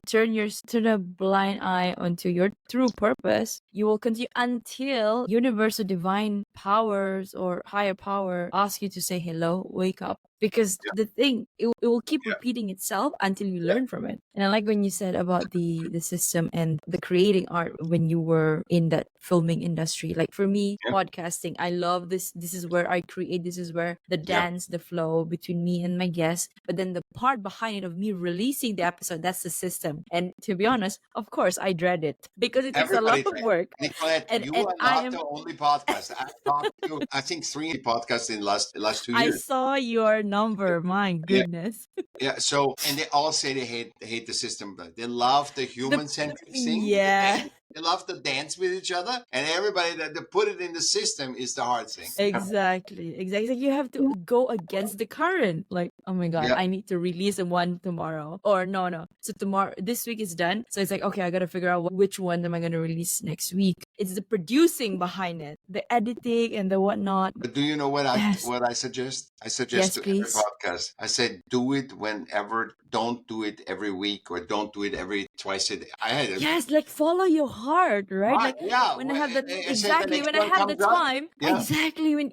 turn a blind eye onto your true purpose, you will continue until universe or divine powers or higher power ask you to say hello, wake up. Because Yeah, the thing, it will keep yeah, repeating itself until you yeah, learn from it. And I like when you said about the system and the creating art when you were in that filming industry. Like for me, yeah, podcasting, I love this. This is where I create. This is where the yeah. dance, the flow between me and my guest. But then the part behind it of me releasing the episode, that's the system. And to be honest, of course, I dread it because it takes a lot Everybody of did. work. Nicolette, you And are I not am. the only podcast. I've talked to, I think, 3 podcasts in last 2 I years. saw your number. My Yeah, goodness. yeah. So, and they all say they hate the system, but they love the The human centric thing. yeah. They love to dance with each other, and everybody that they put it in the system is the hard thing. Exactly. Exactly. You have to go against the current. Like, oh my God, Yeah, I need to release one tomorrow. Or no, no. So tomorrow, this week is done. So it's like, okay, I got to figure out which one am I going to release next week. It's the producing behind it, the editing and the whatnot. but do you know what I Yes. what I suggest? I suggest Yes, to every please. podcast. I said, do it whenever. Don't do it every week or don't do it every twice a day. I had a Yes, like follow your heart, right? heart. Like Yeah, when I have that I said the exactly next when I one have the comes up. time, Yeah, exactly when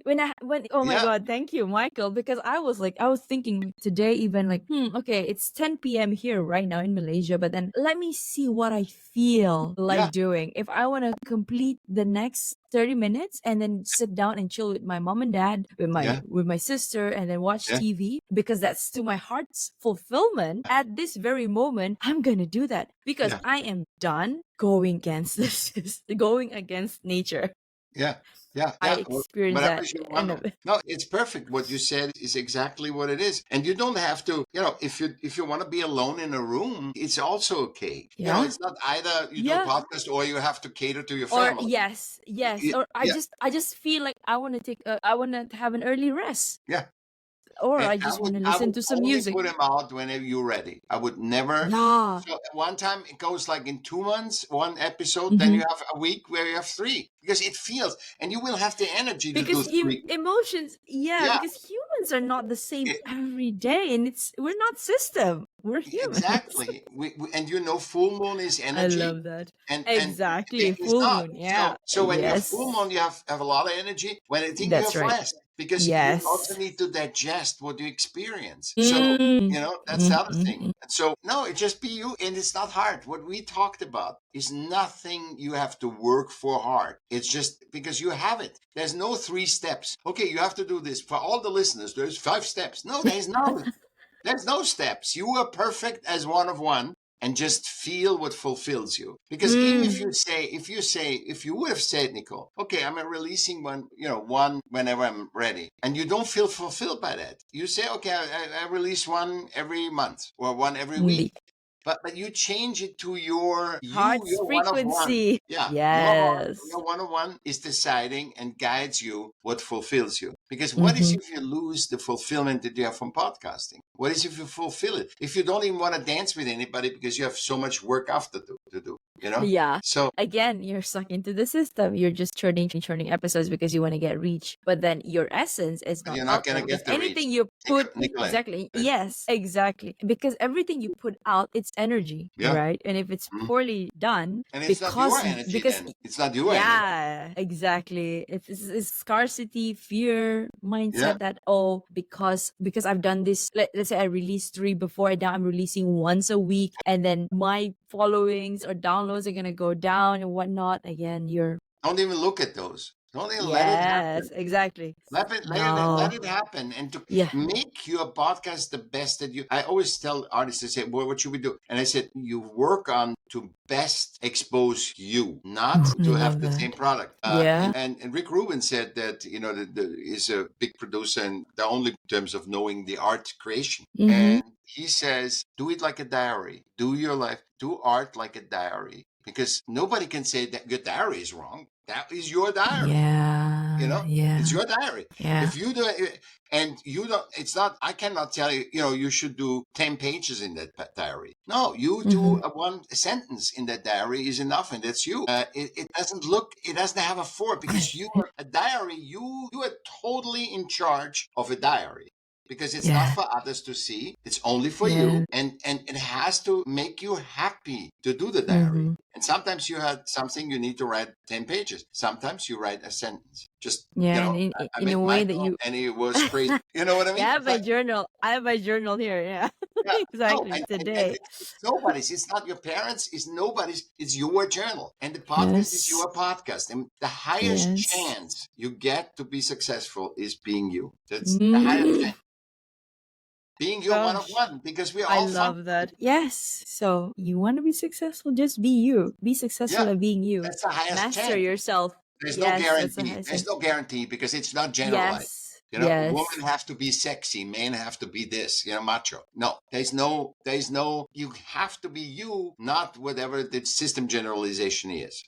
oh my yeah, God, thank you, Michael, because I was thinking today even like, okay, it's 10 p.m. here right now in Malaysia, but then let me see what I feel yeah, like doing. If I want to complete the next 30 minutes and then sit down and chill with my mom and dad, yeah, with my sister and then watch yeah, TV because that's to my heart's fulfillment at this very moment, I'm going to do that because yeah. I am done going against this going against nature. Yeah, yeah, I yeah. experienced Whatever that you and want. No, it's perfect. What you said is exactly what it is, and you don't have to. If you want to be alone in a room, it's also okay. yeah. It's not either you do a Yeah. podcast or you have to cater to your Or family. yes, yes. Or Yeah, I just feel like I want to have an early rest yeah. or And I I just want would to I listen would to some only music. put them out whenever you're ready. I would never. Yeah. So one time it goes like in 2 months, one episode. Then Mhm. you have a week where you have three because it feels, and you will have the energy to do Because three. emotions, yeah, Yeah. because humans are not the same every day and we're not system. We're humans. Exactly. And full moon is I energy, love that. and Exactly. everything is Full not. moon. So Yeah. when you're full Yes. moon, you have a lot of energy. When I think you That's have right. less, because you also Yes. need to digest what you experience. So Mm. that's the other thing. Mm. And so no, it just be you, and it's not hard. What we talked about is nothing you have to work for hard. It's just because you have it. There's no 3 steps. Okay, you have to do this. For all the listeners, there's 5 steps. No, there's no. There's no steps. You are perfect as one of one, and just feel what fulfills you. Because even if Mm. if you would have said, Nicole, okay, I'm releasing one whenever I'm ready, and you don't feel fulfilled by that, you say, okay, I release one every month or one every week. Indeed. But you change it to Heart's you're one of one. frequency. Yeah, your heart, Yes. your one of one is deciding and guides you what fulfills you. Because what is Mm-hmm. if you lose the fulfillment that you have from podcasting? What is if you fulfill it? If you don't even want to dance with anybody because you have so much work after to do, Yeah. So Again, you're stuck into the system. You're just churning episodes because you want to get reach. But then your essence is not you're not out going there to because get the reach. anything you put Nicolette. exactly. Yes, exactly. Because everything you put out, it's energy, Yeah. right? And if it's poorly done, And it's not your energy because then. It's not your energy. yeah, exactly. It's scarcity, fear Yeah. mindset that because I've done this. Let's say I released 3 before, and now I'm releasing once a week, and then my followings or downloads are gonna go down and whatnot. Again, you're Don't even look at those. Don't even let it yes, happen. exactly. Let No, it happen, and to yeah. make your podcast the best that you. I always tell artists, they say, "Well, what should we do?" And I said, "You work on to best expose you, not I to have love the that. same product." Yeah. And Rick Rubin said that is a big producer, and the only in terms of knowing the art creation. Mm-hmm. And he says, "Do it like a diary. Do your life. Do art like a diary." Because nobody can say that your diary is wrong. That is your diary. Yeah. It's Yeah. your diary. Yeah. If you do it, and you don't, it's not, I cannot tell you, you should do 10 pages in that diary. No, you do Mm-hmm. one sentence in that diary is enough, and that's you. It doesn't have a for, because you are a diary. You are totally in charge of a diary. Because it's not Yeah. for others to see, it's only for Yeah. you, and it has to make you happy to do the diary. Mm-hmm. And sometimes you had something you need to write 10 pages. Sometimes you write a sentence. Just, Yeah, and I in a met way that Michael you and he was crazy. You know what I yeah, mean? It's like, I have my journal here. Yeah. yeah, no, Exactly. and Today. it's nobody's. It's not your parents. It's nobody's. It's your journal. And the podcast is Yes. your podcast. And the highest Yes. chance you get to be successful is being you. That's the highest Mm. chance. Being your one of Gosh. one, because we're I all love functioning. that. Yes. So you want to be successful? Just be you. Be Yeah, successful at being you. that's the highest Master chance. yourself. There's no Yes, that's the guarantee. highest There's thing. no guarantee because it's not generalized. Yes. Women Yes. have to be sexy, men have to be this, macho. No, you have to be you, not whatever the system generalization is.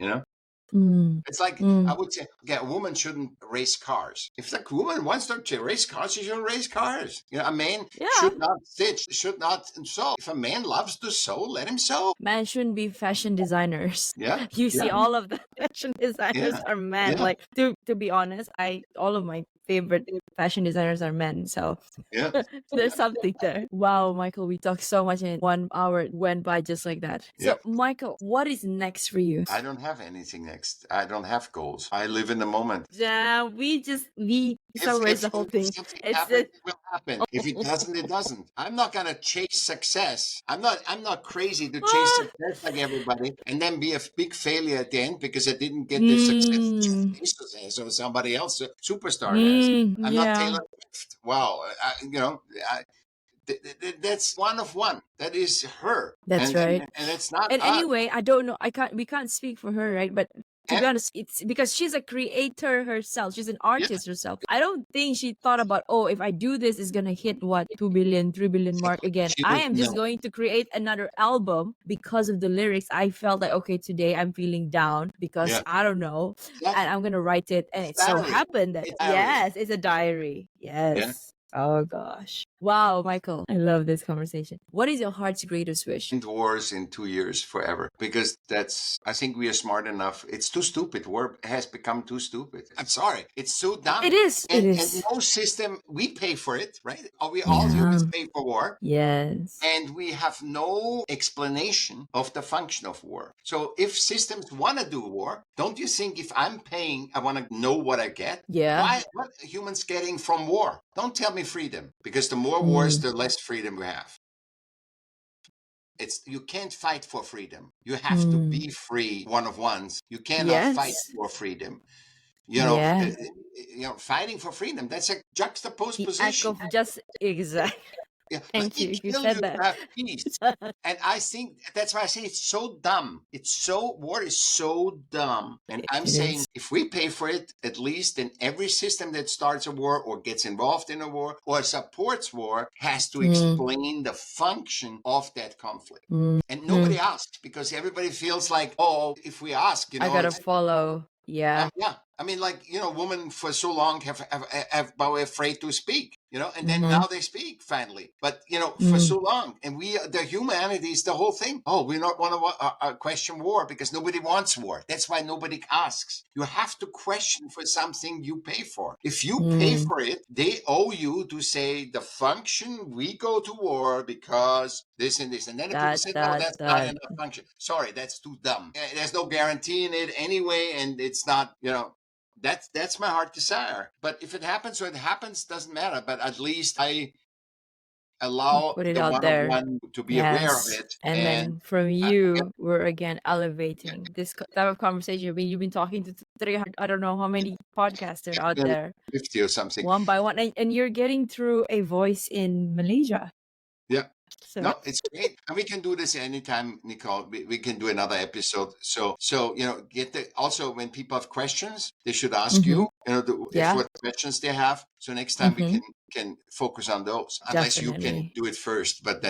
Mm. It's like, I Mm. would say, okay, a woman shouldn't race cars. If the woman wants to race cars, she shouldn't race cars. A man Yeah. should not stitch, should not sew. If a man loves to sew, let him sew. Men shouldn't be fashion designers. Yeah, You see, yeah, all of the fashion designers yeah, are men. yeah, Like to be honest, I all of my favorite fashion designers are men. So yeah. there's something there. Wow, Michael, we talked so much in 1 hour went by just like that. Yeah. So Michael, what is next for you? I don't have anything next. I don't have goals. I live in the moment. Yeah, we summarize the whole If thing. something It's happens, the it will happen. If it doesn't, it doesn't. I'm not gonna chase success. I'm not crazy to chase ah, success like everybody and then be a big failure at the end because I didn't get the success Jeff mm, Bezos has or somebody else, a superstar has. I'm not yeah. Taylor Swift. Wow. That's one of one. That is her. That's right. And it's not And us. anyway, I don't know. We can't speak for her, right? But to be And honest, it's because she's a creator herself. She's an yeah, artist herself. I don't think she thought about, oh, if I do this, it's gonna hit what 2 billion, 3 billion mark again. she I would am just know. going to create another album because of the lyrics. I felt like, okay, today I'm feeling down because Yeah. I don't know, and Exactly. I'm gonna write it. And It's it so diary. happened that It's diary. yes, it's a diary. Yeah. Yes. Oh gosh. Wow, Michael. I love this conversation. What is your heart's greatest wish? End wars in 2 years forever, because I think we are smart enough. It's too stupid. War has become too stupid. I'm sorry. It's so dumb. It is. It And is. no system, we pay for it, right? We all Yeah. humans pay for war. Yes. And we have no explanation of the function of war. So if systems want to do war, don't you think if I'm paying, I want to know what I get? Yeah. What are humans getting from war? Don't tell me freedom, because the more wars, the less freedom we have. You can't fight for freedom. You have to be free, one of ones. You cannot fight Yes. for freedom. Yeah. Fighting for freedom, that's a juxtaposed The act position. of just exact. Yeah, Thank let me you. You kill said you that. to have peace. And I think that's why I say it's so dumb. War is so dumb. And I'm saying if we pay for it, at least then every system that starts a war or gets involved in a war or supports war has to explain the function of that conflict. And nobody asks, because everybody feels like, oh, if we ask, I gotta follow. Yeah. yeah. I mean, like, women for so long have been afraid to speak, and then now they speak finally. But, for so long, and the humanity is the whole thing. Oh, we don't want to question war because nobody wants war. That's why nobody asks. You have to question for something you pay for. If you pay for it, they owe you to say the function, we go to war because this and this. And then people say, oh, that's not enough function. Sorry, that's too dumb. There's no guarantee in it anyway, and it's not, that's my heart desire. But if it happens or it happens, doesn't matter. But at least I allow Put it the out there. one to be aware of it. And then from you, we're again elevating this type of conversation. You've been talking to 300, I don't know how many podcasters out there. 50 or something. One by one. And you're getting through a voice in Malaysia. Yeah. So. No, it's great. And we can do this anytime, Nicole. We can do another episode. So also when people have questions, they should ask you, what questions they have. So next time we can focus on those. Unless you can do it first. But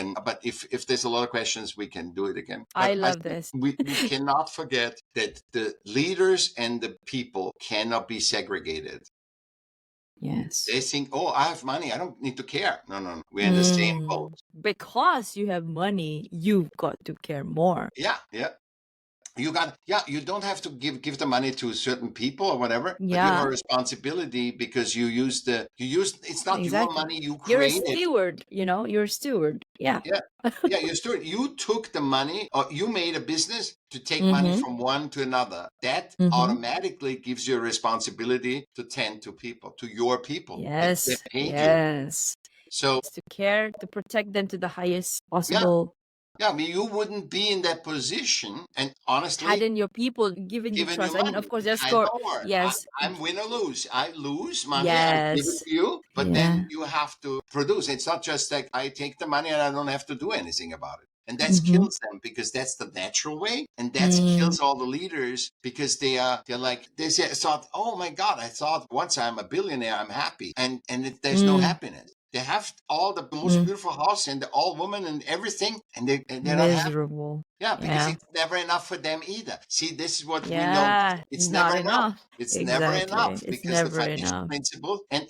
if there's a lot of questions, we can do it again. But I love this. We cannot forget that the leaders and the people cannot be segregated. Yes. They think, oh, I have money, I don't need to care. No. We're in the same boat. Because you have money, you've got to care more. Yeah. You don't have to give the money to certain people or whatever, but you have a responsibility because it's not your money, you created. You're a steward, you're a steward. Yeah. Yeah, you're a steward. You took the money, or you made a business to take money from one to another. That automatically gives you a responsibility to tend to people, to your people. Yes. They paid you. So it's to care, to protect them to the highest possible. Yeah, I mean, you wouldn't be in that position, and honestly, hadn't your people given you trust. I mean, of course, there's score. Yes, I'm win or lose. I lose money. I give it to you, but then you have to produce. It's not just like I take the money and I don't have to do anything about it. And that kills them, because that's the natural way, and that kills all the leaders, because they're like, they thought, oh my God, I thought once I'm a billionaire, I'm happy, and there's no happiness. They have all the most beautiful house and all women and everything, and they're miserable. Not happy. Yeah, because it's never enough for them either. See, this is what we know. It's never enough. It's never enough, because the financial principle, and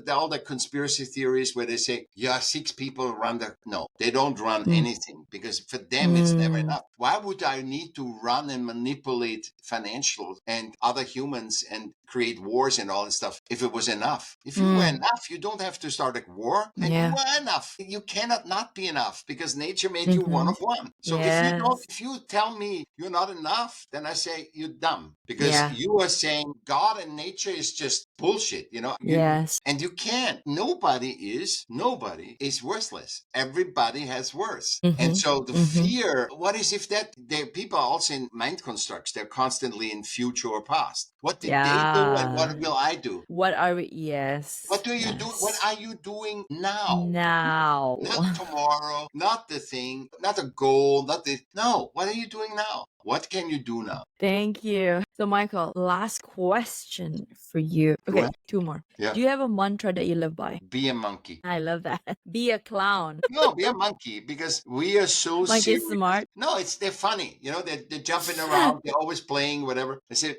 all the conspiracy theories where they say, 6 people run no, they don't run anything, because for them it's never enough. Why would I need to run and manipulate financials and other humans and create wars and all this stuff if it was enough? If you were enough, you don't have to start a war, and you were enough. You cannot not be enough, because nature made you one of one. So if you tell me you're not enough, then I say you're dumb, because you are saying God and nature is just bullshit, and you can't. Nobody is worthless. Everybody has worth. And so the fear, what is if that people are also in mind constructs? They're constantly in future or past. What did they do, and what will I do? What are we? Yes. What do you do? What are you doing now? Now. Not tomorrow, not the thing, not a goal, no. What are you doing now? What can you do now? Thank you. So, Michael, last question for you. Okay, 2 more. Yeah. Do you have a mantra that you live by? Be a monkey. I love that. Be a clown. No, be a monkey, because we are so Monkey serious. smart. No, they're funny. They're jumping around. They're always playing, whatever. I say,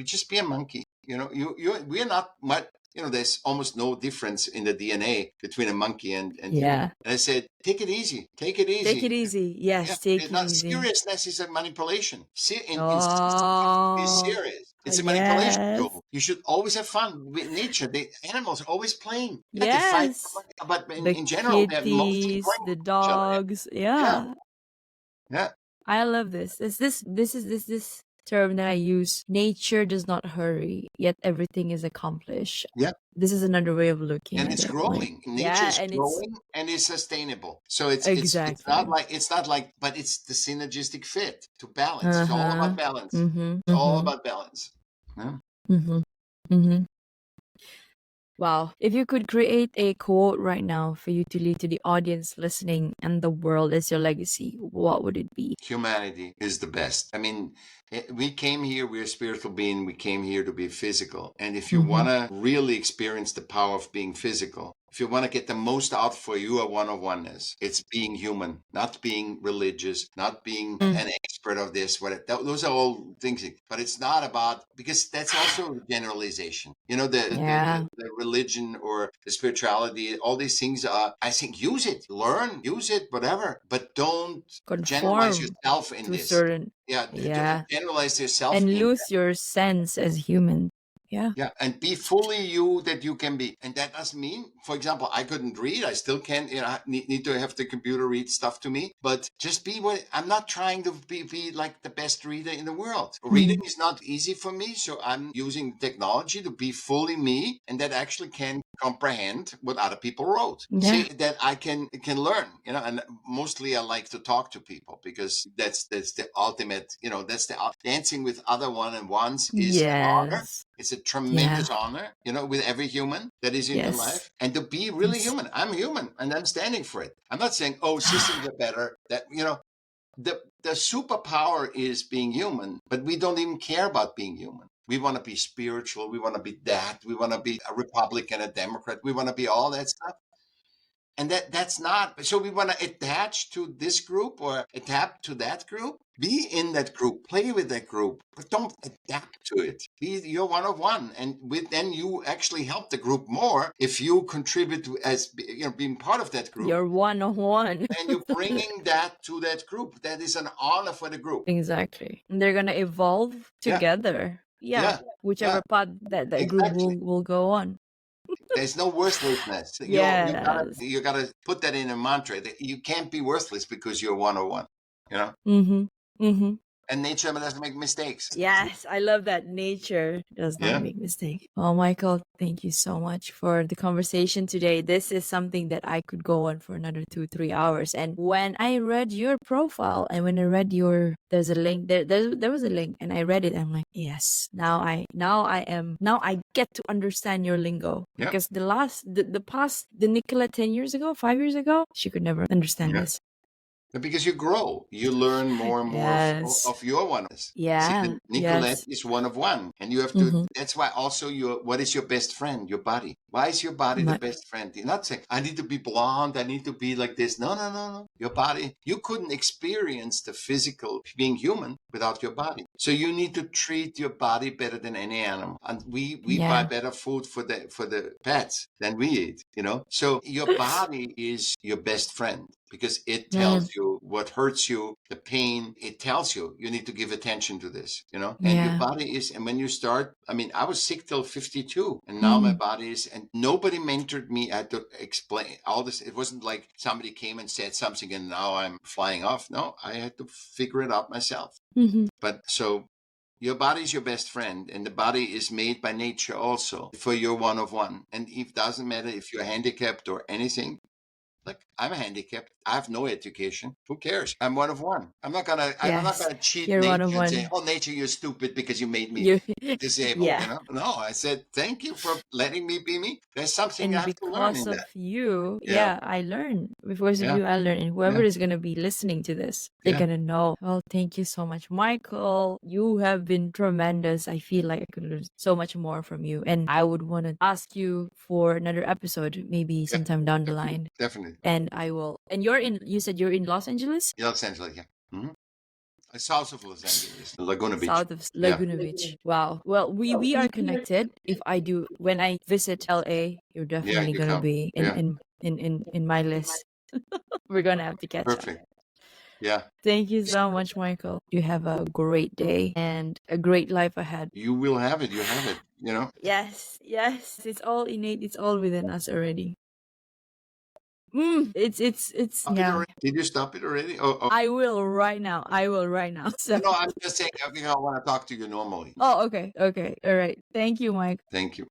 just be a monkey. We're not much. there's almost no difference in the DNA between a monkey and human. Yeah. And I said, take it easy. Take it Take it easy. easy. Yeah. Yes, take it Now, easy. seriousness is a manipulation. Insisting you to be Oh, serious. It's a manipulation yes. tool. You should always have fun with nature. The animals are always playing. Yeah, they fight, Yes. but The in general, they're mostly kitties, playing the with each other. dogs. Yeah. Yeah. Yeah. I love this. This term that I use. Nature does not hurry, yet everything is accomplished. Yeah. This is another way of looking And at it's it. Like, growing. Nature yeah, is and it's growing and it's sustainable. So it's not exactly. like, but it's the synergistic fit to balance. It's all Uh-huh. about balance. Mm-hmm. It's all Mm-hmm. about balance. Yeah. Mm-hmm. Mm-hmm. Wow. If you could create a quote right now for you to leave to the audience listening and the world as your legacy, what would it be? Humanity is the best. I mean, we came here, we're a spiritual being, we came here to be physical. And if you want to really experience the power of being physical, if you want to get the most out for your one-of-oneness, it's being human, not being religious, not being an expert of this. Those are all things. But it's not about, because that's also generalization. Yeah. The religion or the spirituality, all these things are, I think, use it, learn, use it, whatever. But don't generalize Conform yourself in to this. certain, Yeah, yeah, generalize yourself and in. lose your sense as human. Yeah. Yeah, and be fully you that you can be. And that doesn't mean, for example, I couldn't read. I still can't, I need to have the computer read stuff to me. But just be what, I'm not trying to be like the best reader in the world. Reading is not easy for me. So I'm using technology to be fully me. And that actually can comprehend what other people wrote. Yeah. See, that I can learn, and mostly I like to talk to people because that's the ultimate, that's the dancing with other one-on-ones is an honor. Yes. It's a tremendous honor, with every human that is in your Yes. life. And to be really Yes. human. I'm human and I'm standing for it. I'm not saying, oh, systems are better. That, the superpower is being human, but we don't even care about being human. We want to be spiritual. We want to be that. We want to be a Republican, a Democrat. We want to be all that stuff. And that's not, so we want to attach to this group or adapt to that group. Be in that group, play with that group, but don't adapt to it. You're one of one. And then you actually help the group more if you contribute as, being part of that group. You're one-on-one. And you're bringing that to that group. That is an honor for the group. Exactly. And they're going to evolve together. Yeah. Whichever path that group will go on. There's no worthlessness. Yes. You gotta put that in a mantra. You can't be worthless because you're one-on-one. And nature doesn't make mistakes. Yes, I love that. Nature does not make mistakes. Well, Michael, thank you so much for the conversation today. This is something that I could go on for another 2-3 hours. And when I read your profile and when I read there's a link there was a link and I read it. I'm like, yes, now I get to understand your lingo. Yep. Because the Nicolette 10 years ago, 5 years ago, she could never understand this. Because you grow, you learn more and more of your oneness. Yeah. See, Nicolette is one of one, and you have to. That's why also what is your best friend? Your body. Why is your body the best friend? You're not saying I need to be blonde, I need to be like this. No. Your body. You couldn't experience the physical being human without your body. So you need to treat your body better than any animal. And we buy better food for the pets than we eat. So your body is your best friend. Because it tells you what hurts you, the pain. It tells you need to give attention to this, And your body is, and when you start, I was sick till 52, and now my body is, and nobody mentored me. I had to explain all this. It wasn't like somebody came and said something and now I'm flying off. No, I had to figure it out myself. But so your body is your best friend, and the body is made by nature also for your one of one. And it doesn't matter if you're handicapped or anything. Like, I'm handicapped. I have no education. Who cares? I'm one of one. I'm not gonna cheat nature and say, "Oh, nature, you're stupid because you made me disabled." No, I said, "Thank you for letting me be me." There's something I have to learn in that. Because of you, I learned. Because of you, I learned. And whoever is gonna be listening to this, they're gonna know. Well, thank you so much, Michael. You have been tremendous. I feel like I could learn so much more from you, and I would want to ask you for another episode, maybe sometime down the line. Definitely. And I will. And you said you're in Los Angeles? Los Angeles, yeah. South of Los Angeles, Laguna Beach. South of Yeah. Laguna Beach. Wow. Well, we are connected. If I do when I visit LA, you're Yeah, definitely you gonna come. be Yeah. in my list. We're gonna have to catch up. Perfect. Yeah. Thank you so much, Michael. You have a great day and a great life ahead. You will have it. You have it. You know. Yes, yes. It's all innate. It's all within us already. It's Stop it yeah. already? Did you stop it already? Oh, I will right now. I will right now. So no, I'm just saying. I think I want to talk to you normally. oh, okay, okay, all right. Thank you, Mike. Thank you.